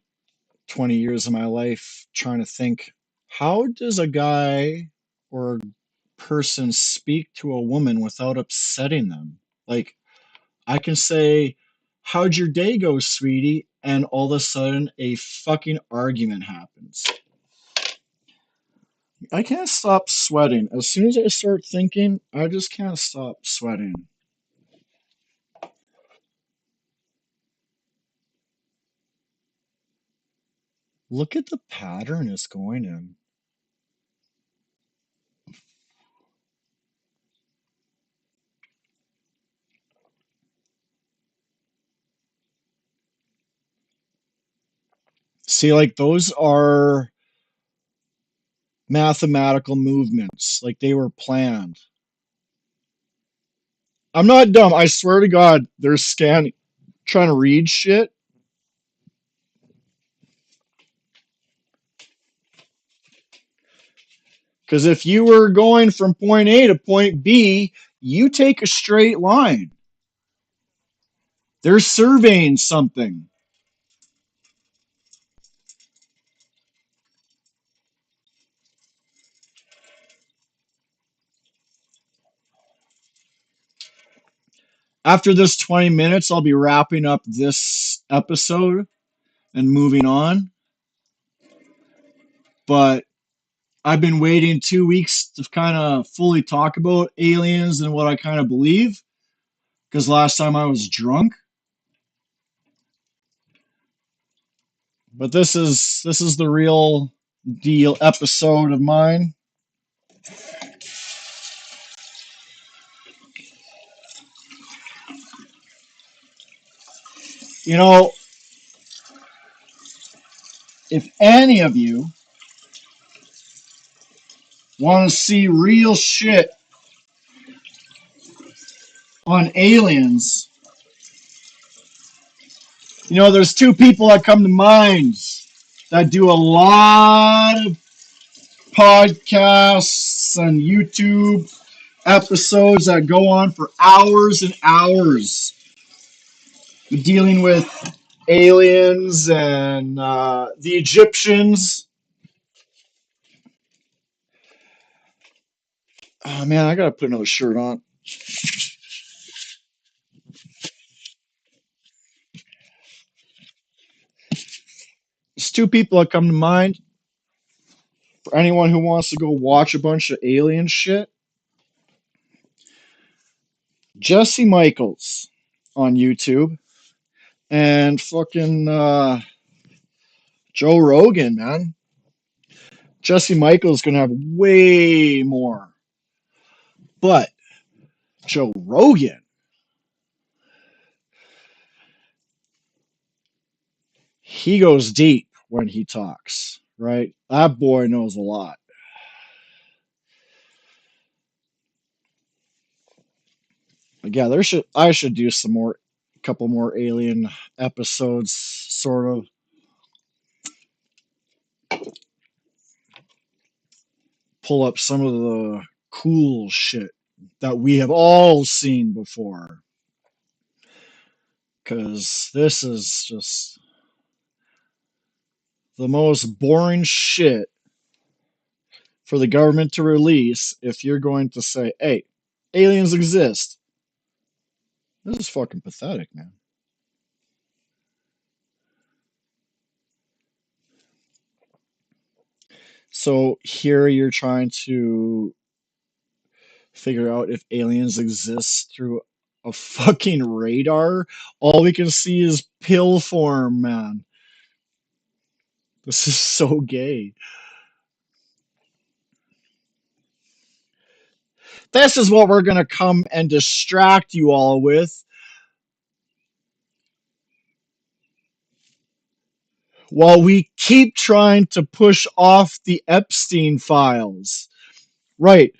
20 years of my life trying to think, how does a guy or a person speak to a woman without upsetting them? Like, I can say, how'd your day go, sweetie? And all of a sudden, a fucking argument happens. I can't stop sweating. As soon as I start thinking, I just can't stop sweating. Look at the pattern it's going in. See, like, those are mathematical movements. Like, they were planned. I'm not dumb. I swear to God, they're scanning, trying to read shit. Because if you were going from point A to point B, you take a straight line. They're surveying something. After this 20 minutes, I'll be wrapping up this episode and moving on. But I've been waiting 2 weeks to kind of fully talk about aliens and what I kind of believe because last time I was drunk. But this is the real deal episode of mine. You know, if any of you want to see real shit on aliens, there's two people that come to mind that do a lot of podcasts and YouTube episodes that go on for hours and hours dealing with aliens and the Egyptians. Oh man, I gotta put another shirt on. There's two people that come to mind for anyone who wants to go watch a bunch of alien shit. Jesse Michaels on YouTube and fucking Joe Rogan, man. Jesse Michaels gonna have way more, but Joe Rogan, he goes deep when he talks, right? That boy knows a lot. But yeah, I should do some more, couple more alien episodes, sort of pull up some of the cool shit that we have all seen before. Because this is just the most boring shit for the government to release if you're going to say, hey, aliens exist. This is fucking pathetic, man. So here you're trying to figure out if aliens exist through a fucking radar. All we can see is pill form, man. This is so gay. This is what we're going to come and distract you all with while we keep trying to push off the Epstein files. Right.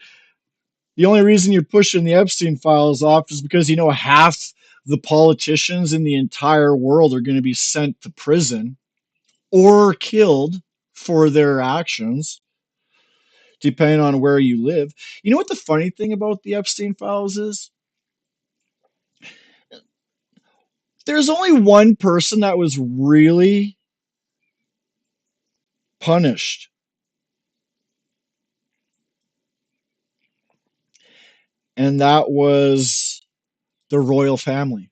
The only reason you're pushing the Epstein files off is because half the politicians in the entire world are going to be sent to prison or killed for their actions, depending on where you live. You know what the funny thing about the Epstein files is? There's only one person that was really punished, and that was the royal family.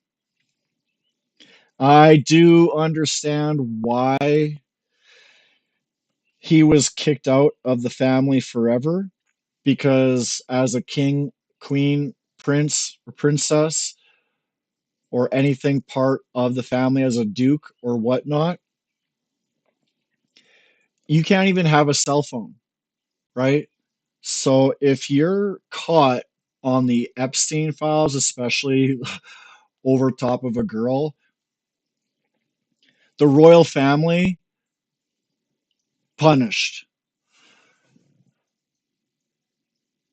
I do understand why he was kicked out of the family forever, because as a king, queen, prince, or princess, or anything part of the family as a duke or whatnot, you can't even have a cell phone, right? So if you're caught on the Epstein files, especially over top of a girl, the royal family punished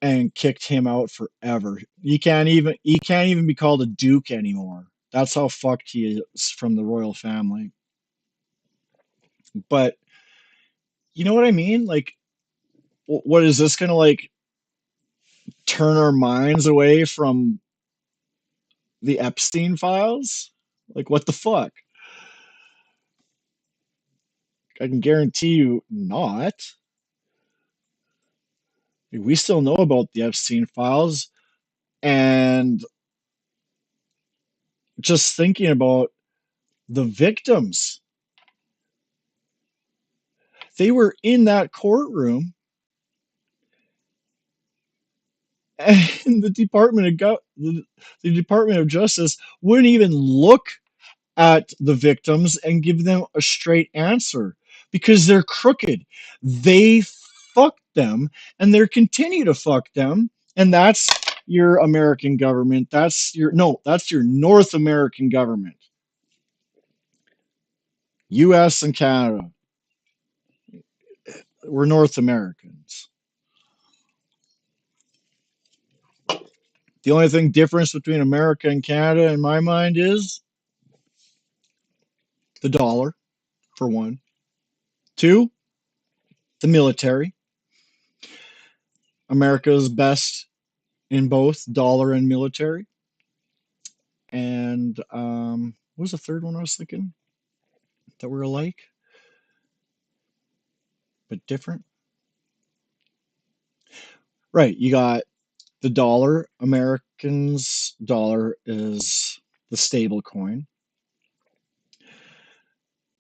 and kicked him out forever. He can't even be called a duke anymore. That's how fucked he is from the royal family. But you know what I mean? Like, what is this gonna like turn our minds away from the Epstein files? Like, what the fuck? I can guarantee you not. We still know about the Epstein files, and just thinking about the victims. They were in that courtroom, and the Department of Justice wouldn't even look at the victims and give them a straight answer because they're crooked. They fucked them, and they continue to fuck them, and that's your American government. That's your North American government. US and Canada. We're North Americans. The only thing difference between America and Canada in my mind is the dollar, for one. Two, the military. America's best in both dollar and military. And what was the third one I was thinking that were alike but different? Right, you got the dollar. Americans' dollar is the stable coin.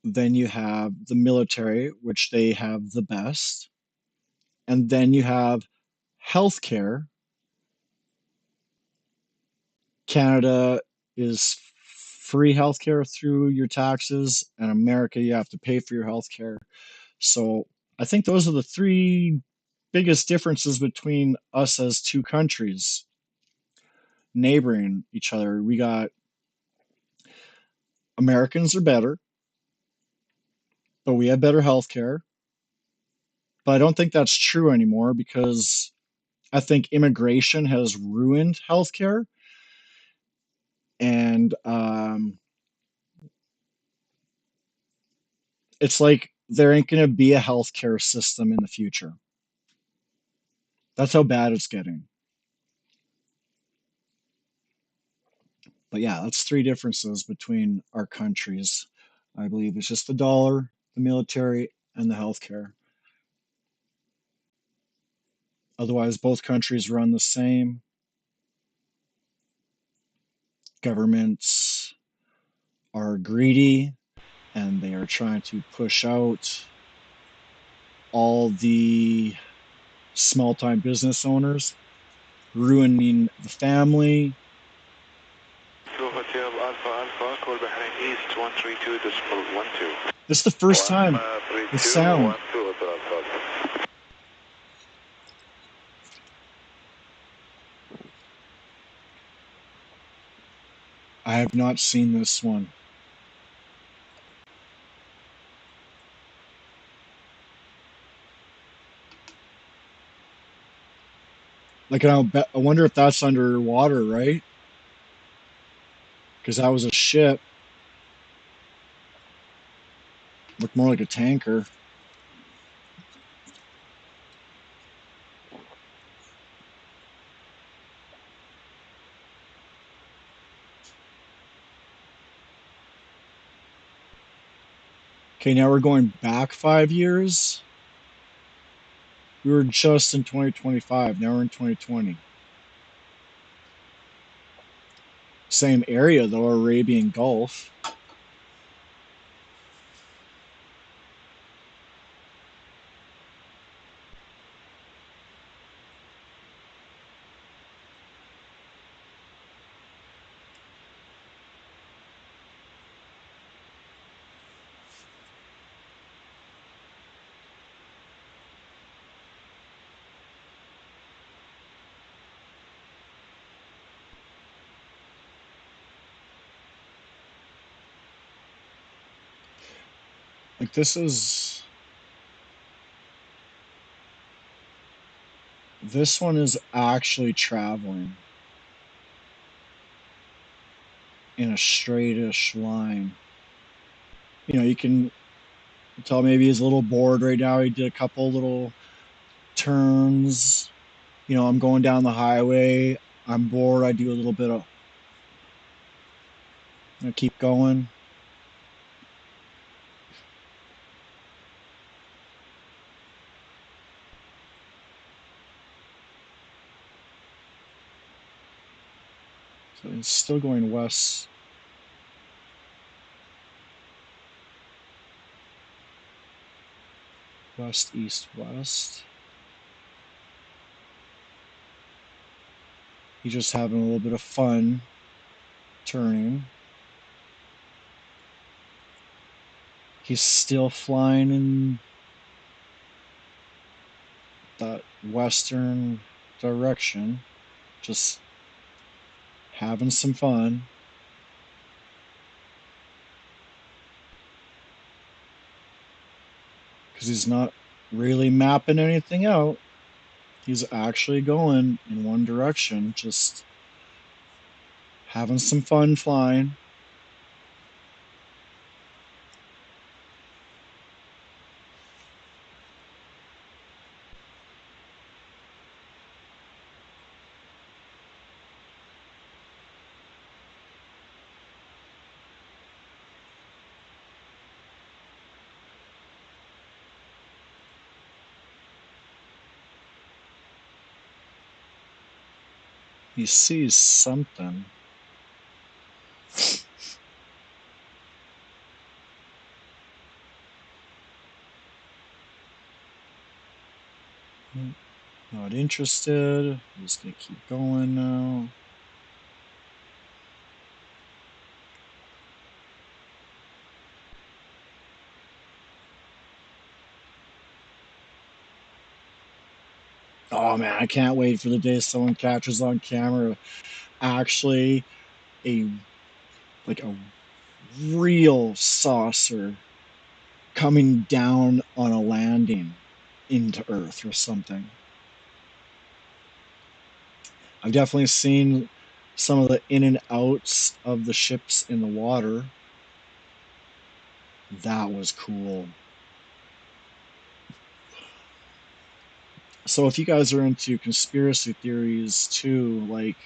Then you have the military, which they have the best. And then you have healthcare. Canada is free healthcare through your taxes, and America, you have to pay for your healthcare. So I think those are the three biggest differences between us as two countries neighboring each other. We got Americans are better, but we have better healthcare. But I don't think that's true anymore because I think immigration has ruined healthcare, and it's like there ain't going to be a healthcare system in the future. That's how bad it's getting. But yeah, that's three differences between our countries. I believe it's just the dollar, the military, and the healthcare. Otherwise, both countries run the same. Governments are greedy and they are trying to push out all the small time business owners, ruining the family. This is the first time the sound. I have not seen this one. Like, I wonder if that's underwater, right? Because that was a ship. Looked more like a tanker. Okay, now we're going back 5 years. We were just in 2025. Now we're in 2020. Same area though, Arabian Gulf. Like this one is actually traveling in a straightish line. You can tell maybe he's a little bored right now. He did a couple little turns. I'm going down the highway. I'm bored. I do a little bit of, keep going. So it's still going west. West, east, west. He's just having a little bit of fun turning. He's still flying in that western direction, just having some fun. Because he's not really mapping anything out. He's actually going in one direction, just having some fun flying. He sees something. Not interested. I'm just gonna keep going now. Oh man, I can't wait for the day someone catches on camera actually a like a real saucer coming down on a landing into Earth or something. I've definitely seen some of the in and outs of the ships in the water. That was cool. So if you guys are into conspiracy theories too, like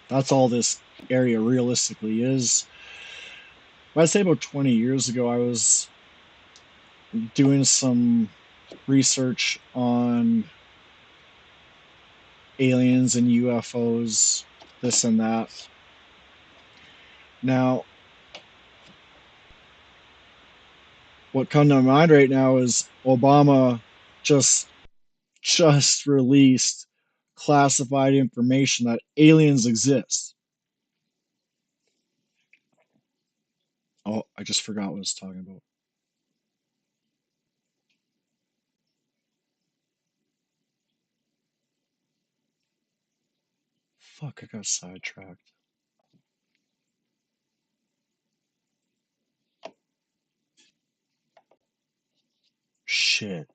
that's all this area realistically is. I'd say about 20 years ago, I was doing some research on aliens and UFOs, this and that. Now, what come to mind right now is Obama just just released classified information that aliens exist. Oh, I just forgot what I was talking about. Fuck, I got sidetracked. Shit.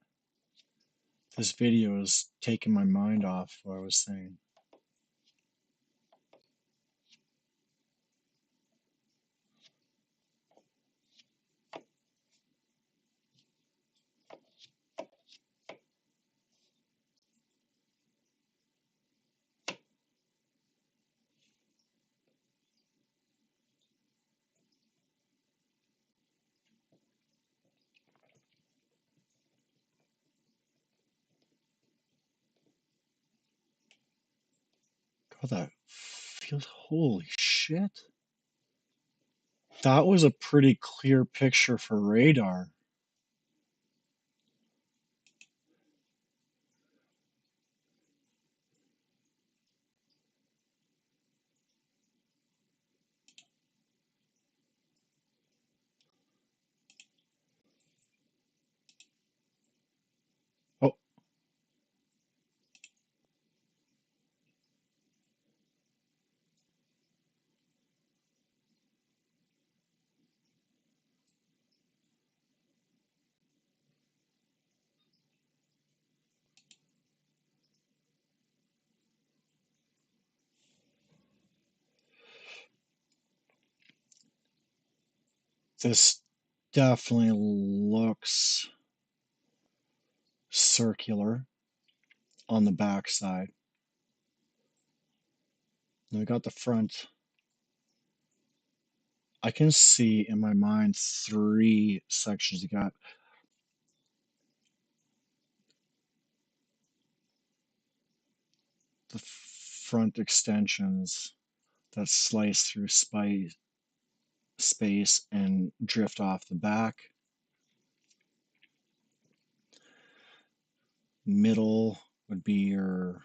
This video is taking my mind off what I was saying. God, that feels. Holy shit. That was a pretty clear picture for radar. Oh, this definitely looks circular on the back side. Now we got the front. I can see in my mind three sections. You got the front extensions that slice through space and drift off the back. Middle would be your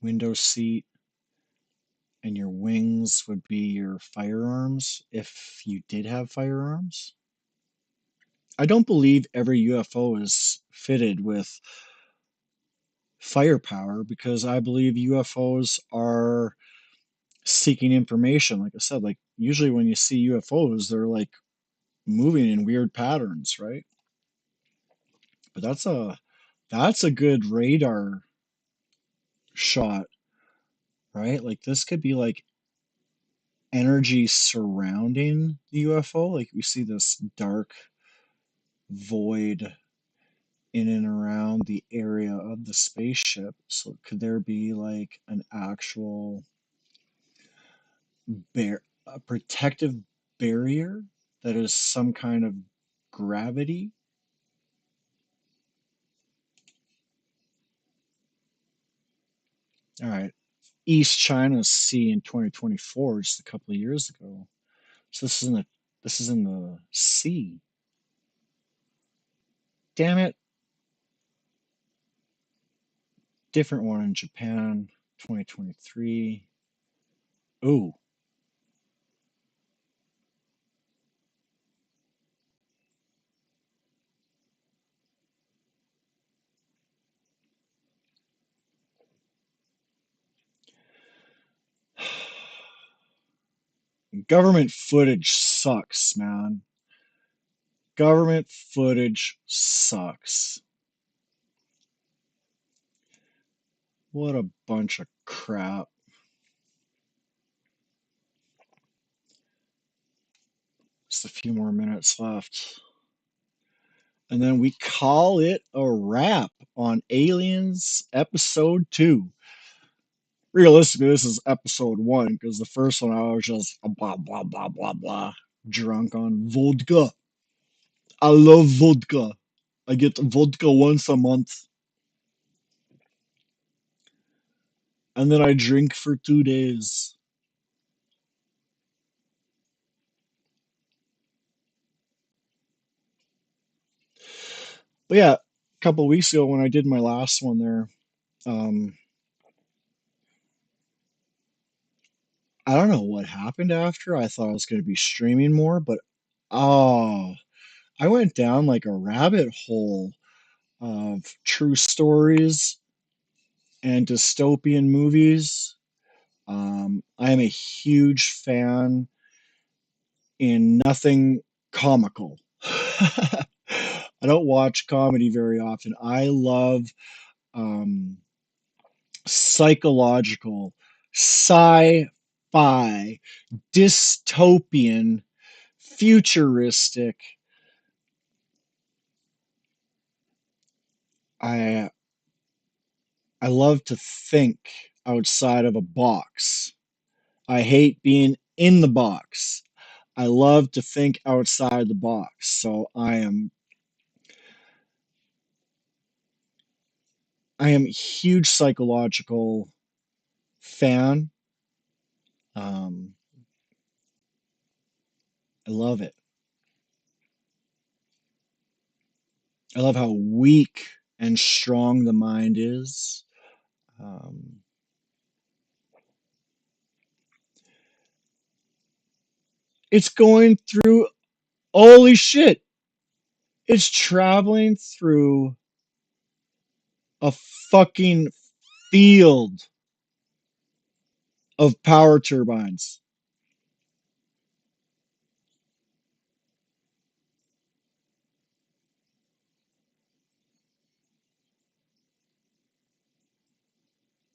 window seat, and your wings would be your firearms if you did have firearms. I don't believe every UFO is fitted with firepower because I believe UFOs are seeking information. Like I said, like usually when you see UFOs, they're like moving in weird patterns, right? But that's a good radar shot, right? Like this could be like energy surrounding the UFO. Like we see this dark void in and around the area of the spaceship. So could there be like an actual a protective barrier that is some kind of gravity? All right. East China Sea in 2024, just a couple of years ago. So this is in the sea. Damn it. Different one in Japan, 2023. Ooh, government footage sucks, man. Government footage sucks. What a bunch of crap. Just a few more minutes left. And then we call it a wrap on Aliens Episode 2. Realistically, this is Episode 1 because the first one I was just blah, blah, blah, blah, blah, drunk on vodka. I love vodka. I get vodka once a month and then I drink for 2 days. But yeah, a couple of weeks ago when I did my last one there, um, I don't know what happened after. I thought I was going to be streaming more, but oh, I went down like a rabbit hole of true stories and dystopian movies. I am a huge fan in nothing comical. I don't watch comedy very often. I love um, psychological, sci-fi, dystopian, futuristic. I I love to think outside of a box. I hate being in the box. I love to think outside the box. So I am a huge psychological fan. Um, I love it. I love how weak and strong the mind is. Um, it's going through, holy shit, it's traveling through a fucking field of power turbines.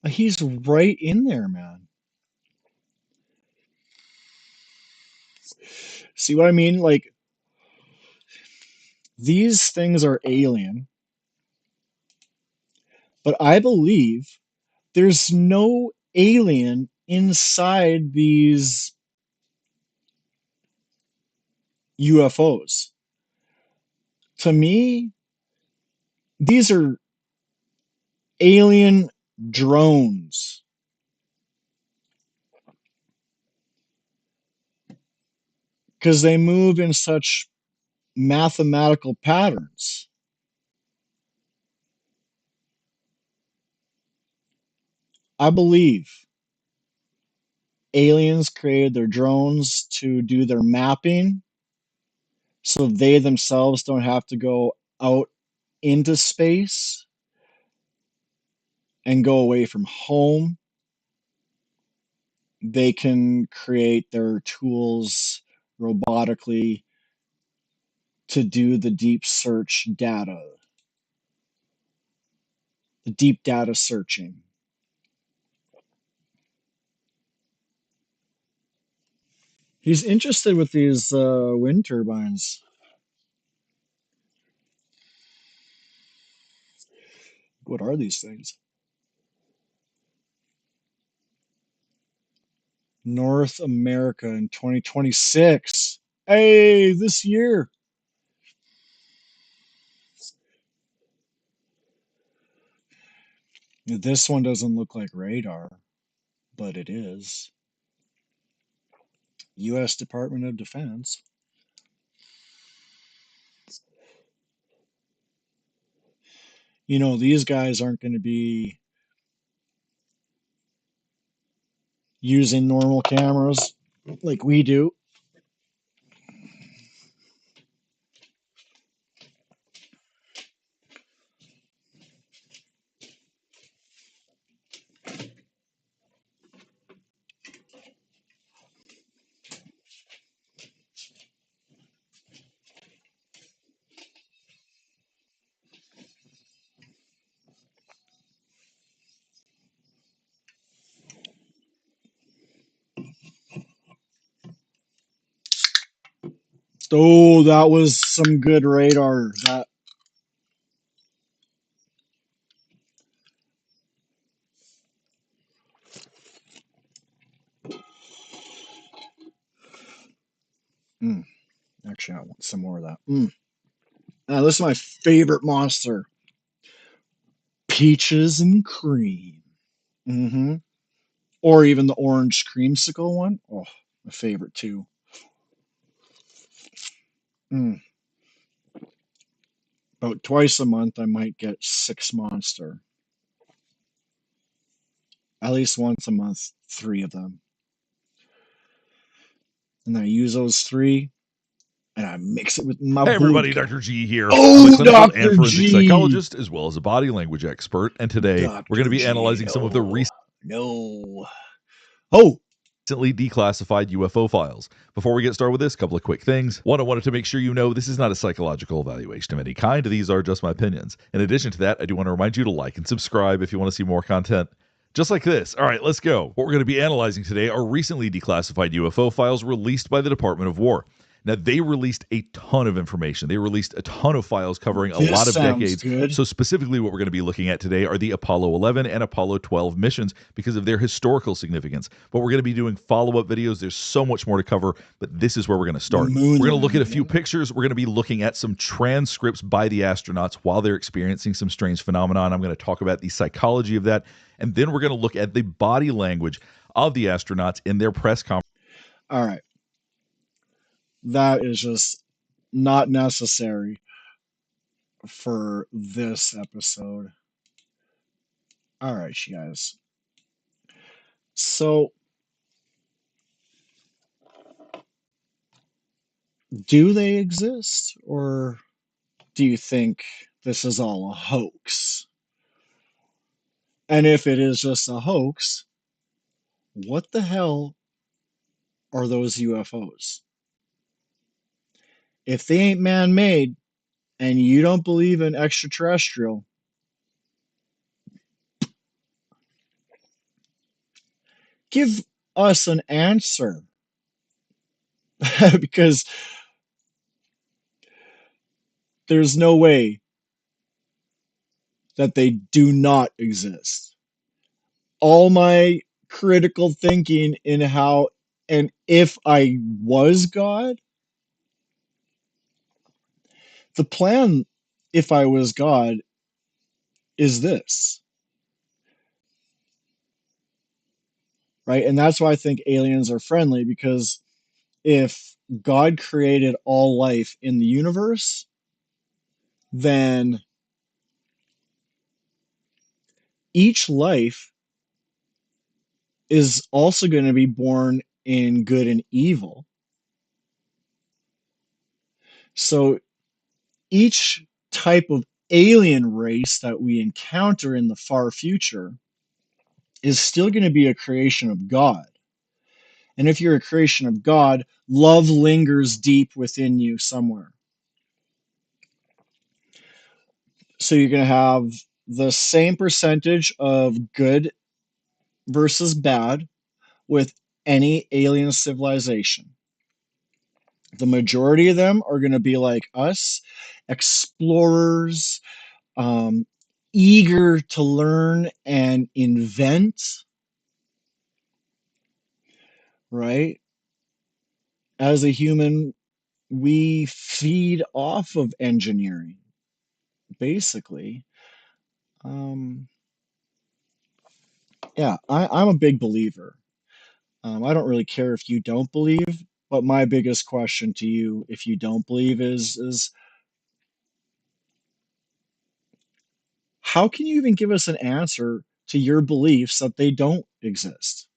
He's right in there, man. See what I mean? Like, these things are alien, but I believe there's no alien inside these UFOs. To me, these are alien drones because they move in such mathematical patterns. I believe aliens created their drones to do their mapping so they themselves don't have to go out into space and go away from home. They can create their tools robotically to do the deep search data, the deep data searching. He's interested with these wind turbines. What are these things? North America in 2026. Hey, this year. This one doesn't look like radar, but it is. U.S. Department of Defense. You know, these guys aren't going to be using normal cameras like we do. Oh, that was some good radar. That mm, actually, I want some more of that. This is my favorite monster, peaches and cream. hmm Or even the orange creamsicle one. Oh, my favorite too. Mm. About twice a month, I might get 6 monster. At least once a month, 3 of them. And I use those 3 and I mix it with my Hey everybody, vodka. Dr. G here. I'm a Oh, clinical and Dr. forensic G. psychologist as well as a body language expert, and today we're going to Dr. be G. analyzing some of the No. No. Oh, recently declassified UFO files. Before we get started with this, a couple of quick things. One, I wanted to make sure you know this is not a psychological evaluation of any kind. These are just my opinions. In addition to that, I do want to remind you to like and subscribe if you want to see more content just like this. All right, let's go. What we're going to be analyzing today are recently declassified UFO files released by the Department of War. Now, they released a ton of information. They released a ton of files covering a this lot of sounds decades. good. So, specifically, what we're going to be looking at today are the Apollo 11 and Apollo 12 missions because of their historical significance. But we're going to be doing follow up videos. There's so much more to cover, but this is where we're going to start. Moon We're going to look at a landing. few pictures. We're going to be looking at some transcripts by the astronauts while they're experiencing some strange phenomenon. I'm going to talk about the psychology of that. And then we're going to look at the body language of the astronauts in their press conference. All right. That is just not necessary for this episode. All right, you guys. So, do they exist, or do you think this is all a hoax? And if it is just a hoax, what the hell are those UFOs? If they ain't man made and you don't believe in extraterrestrial, give us an answer. Because there's no way that they do not exist. All my critical thinking in how and if I was God, the plan, if I was God, is this, right? And that's why I think aliens are friendly, because if God created all life in the universe, then each life is also going to be born in good and evil. So each type of alien race that we encounter in the far future is still going to be a creation of God. And if you're a creation of God, love lingers deep within you somewhere. So you're going to have the same percentage of good versus bad with any alien civilization. The majority of them are going to be like us, explorers, um, eager to learn and invent, right? As a human, we feed off of engineering, basically. Um, yeah, I'm a big believer. I don't really care if you don't believe, but my biggest question to you, if you don't believe, is how can you even give us an answer to your beliefs that they don't exist?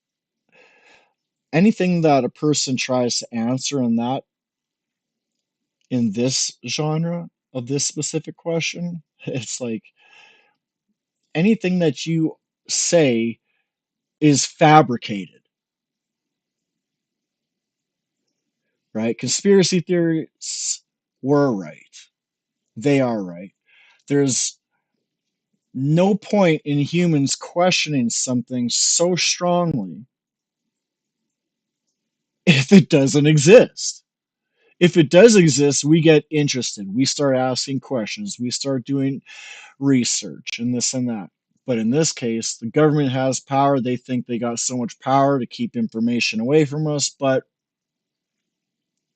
Anything that a person tries to answer in this genre of this specific question, it's like anything that you say is fabricated, right? Conspiracy theories were right. They are right. There's no point in humans questioning something so strongly if it doesn't exist. If it does exist, we get interested. We start asking questions. We start doing research and this and that. But in this case, the government has power. They think they got so much power to keep information away from us, but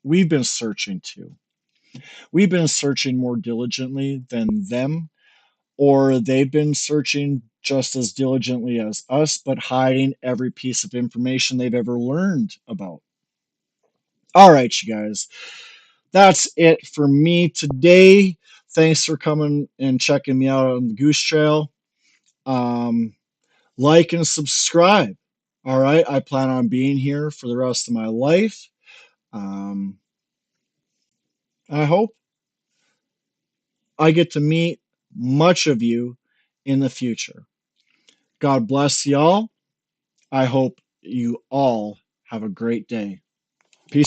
we've been searching too. We've been searching more diligently than them, or they've been searching just as diligently as us, but hiding every piece of information they've ever learned about. All right, you guys, that's it for me today. Thanks for coming and checking me out on the Goose Trail. Um, like and subscribe. All right, I plan on being here for the rest of my life. Um, I hope I get to meet much of you in the future. God bless y'all. I hope you all have a great day.